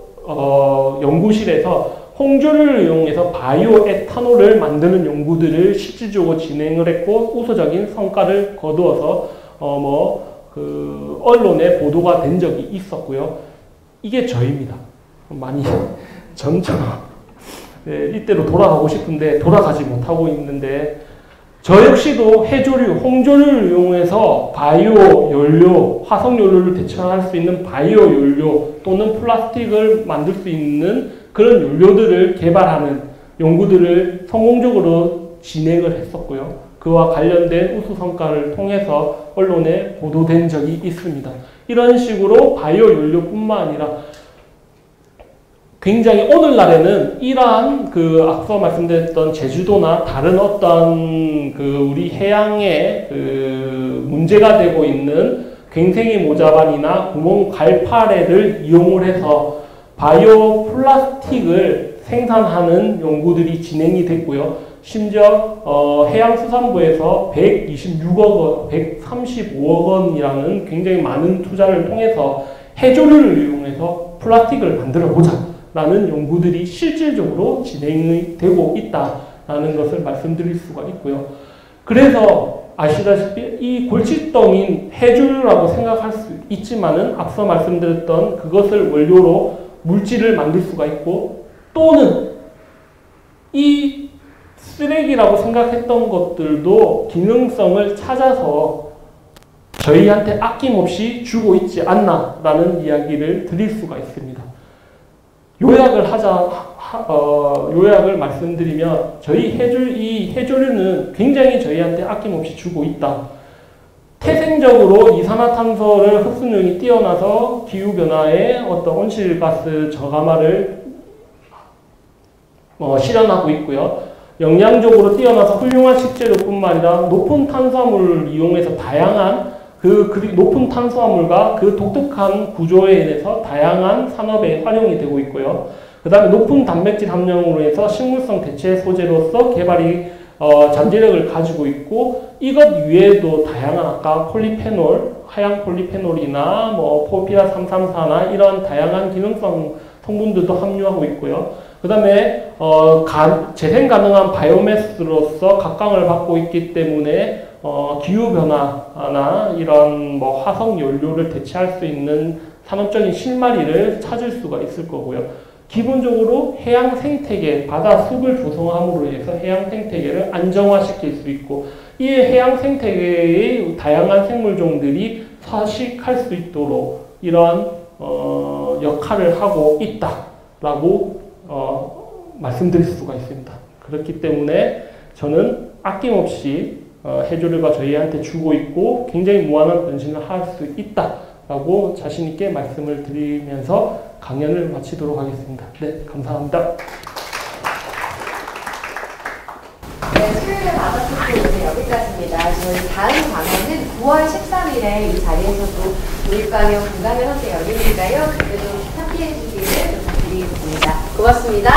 연구실에서 홍조류를 이용해서 바이오 에탄올을 만드는 연구들을 실질적으로 진행을 했고 우수적인 성과를 거두어서 언론에 보도가 된 적이 있었고요. 이게 저입니다. 많이 전처럼 이때로 돌아가고 싶은데 돌아가지 못하고 있는데 저 역시도 해조류, 홍조류를 이용해서 바이오 연료, 화석 연료를 대체할 수 있는 바이오 연료 또는 플라스틱을 만들 수 있는 그런 연료들을 개발하는 연구들을 성공적으로 진행을 했었고요. 그와 관련된 우수 성과를 통해서 언론에 보도된 적이 있습니다. 이런 식으로 바이오 연료뿐만 아니라 굉장히 오늘날에는 이러한 앞서 말씀드렸던 제주도나 다른 어떤 우리 해양에 문제가 되고 있는 괭생이 모자반이나 구멍 갈파래를 이용을 해서 바이오 플라스틱을 생산하는 연구들이 진행이 됐고요. 심지어 해양수산부에서 126억 원, 135억 원이라는 굉장히 많은 투자를 통해서 해조류를 이용해서 플라스틱을 만들어 보자 라는 연구들이 실질적으로 진행이 되고 있다라는 것을 말씀드릴 수가 있고요. 그래서 아시다시피 이 골칫덩인 해조류라고 생각할 수 있지만은 앞서 말씀드렸던 그것을 원료로 물질을 만들 수가 있고 또는 이 쓰레기라고 생각했던 것들도 기능성을 찾아서 저희한테 아낌없이 주고 있지 않나라는 이야기를 드릴 수가 있습니다. 요약을 말씀드리면 이 해조류는 굉장히 저희한테 아낌없이 주고 있다. 태생적으로 이산화탄소를 흡수능이 뛰어나서 기후변화의 어떤 온실가스 저감화를 실현하고 있고요. 영양적으로 뛰어나서 훌륭한 식재료뿐만 아니라 높은 탄수화물을 이용해서 다양한 높은 탄수화물과 그 독특한 구조에 인해서 다양한 산업에 활용이 되고 있고요. 그 다음에 높은 단백질 함량으로 해서 식물성 대체 소재로서 개발이 잠재력을 가지고 있고 이것 위에도 다양한 아까 폴리페놀, 하양 폴리페놀이나 뭐 포피라 334나 이런 다양한 기능성 성분들도 함유하고 있고요. 그 다음에 재생 가능한 바이오매스로서 각광을 받고 있기 때문에 기후 변화나 이런 뭐 화석 연료를 대체할 수 있는 산업적인 실마리를 찾을 수가 있을 거고요. 기본적으로 해양 생태계, 바다 숲을 조성함으로 해서 해양 생태계를 안정화시킬 수 있고, 이 해양 생태계의 다양한 생물종들이 서식할 수 있도록 이러한 역할을 하고 있다라고 말씀드릴 수가 있습니다. 그렇기 때문에 저는 아낌없이 해조류가 저희한테 주고 있고 굉장히 무한한 변신을 할 수 있다라고 자신 있게 말씀을 드리면서 강연을 마치도록 하겠습니다. 네, 감사합니다. 네, 수요일에 마마토크 오늘 여기까지입니다. 저희 다음 강연은 9월 13일에 이 자리에서도 도입강연, 분강연 함께 열리니까요. 그때도 함께해 주시기를 부탁드리겠습니다. 고맙습니다.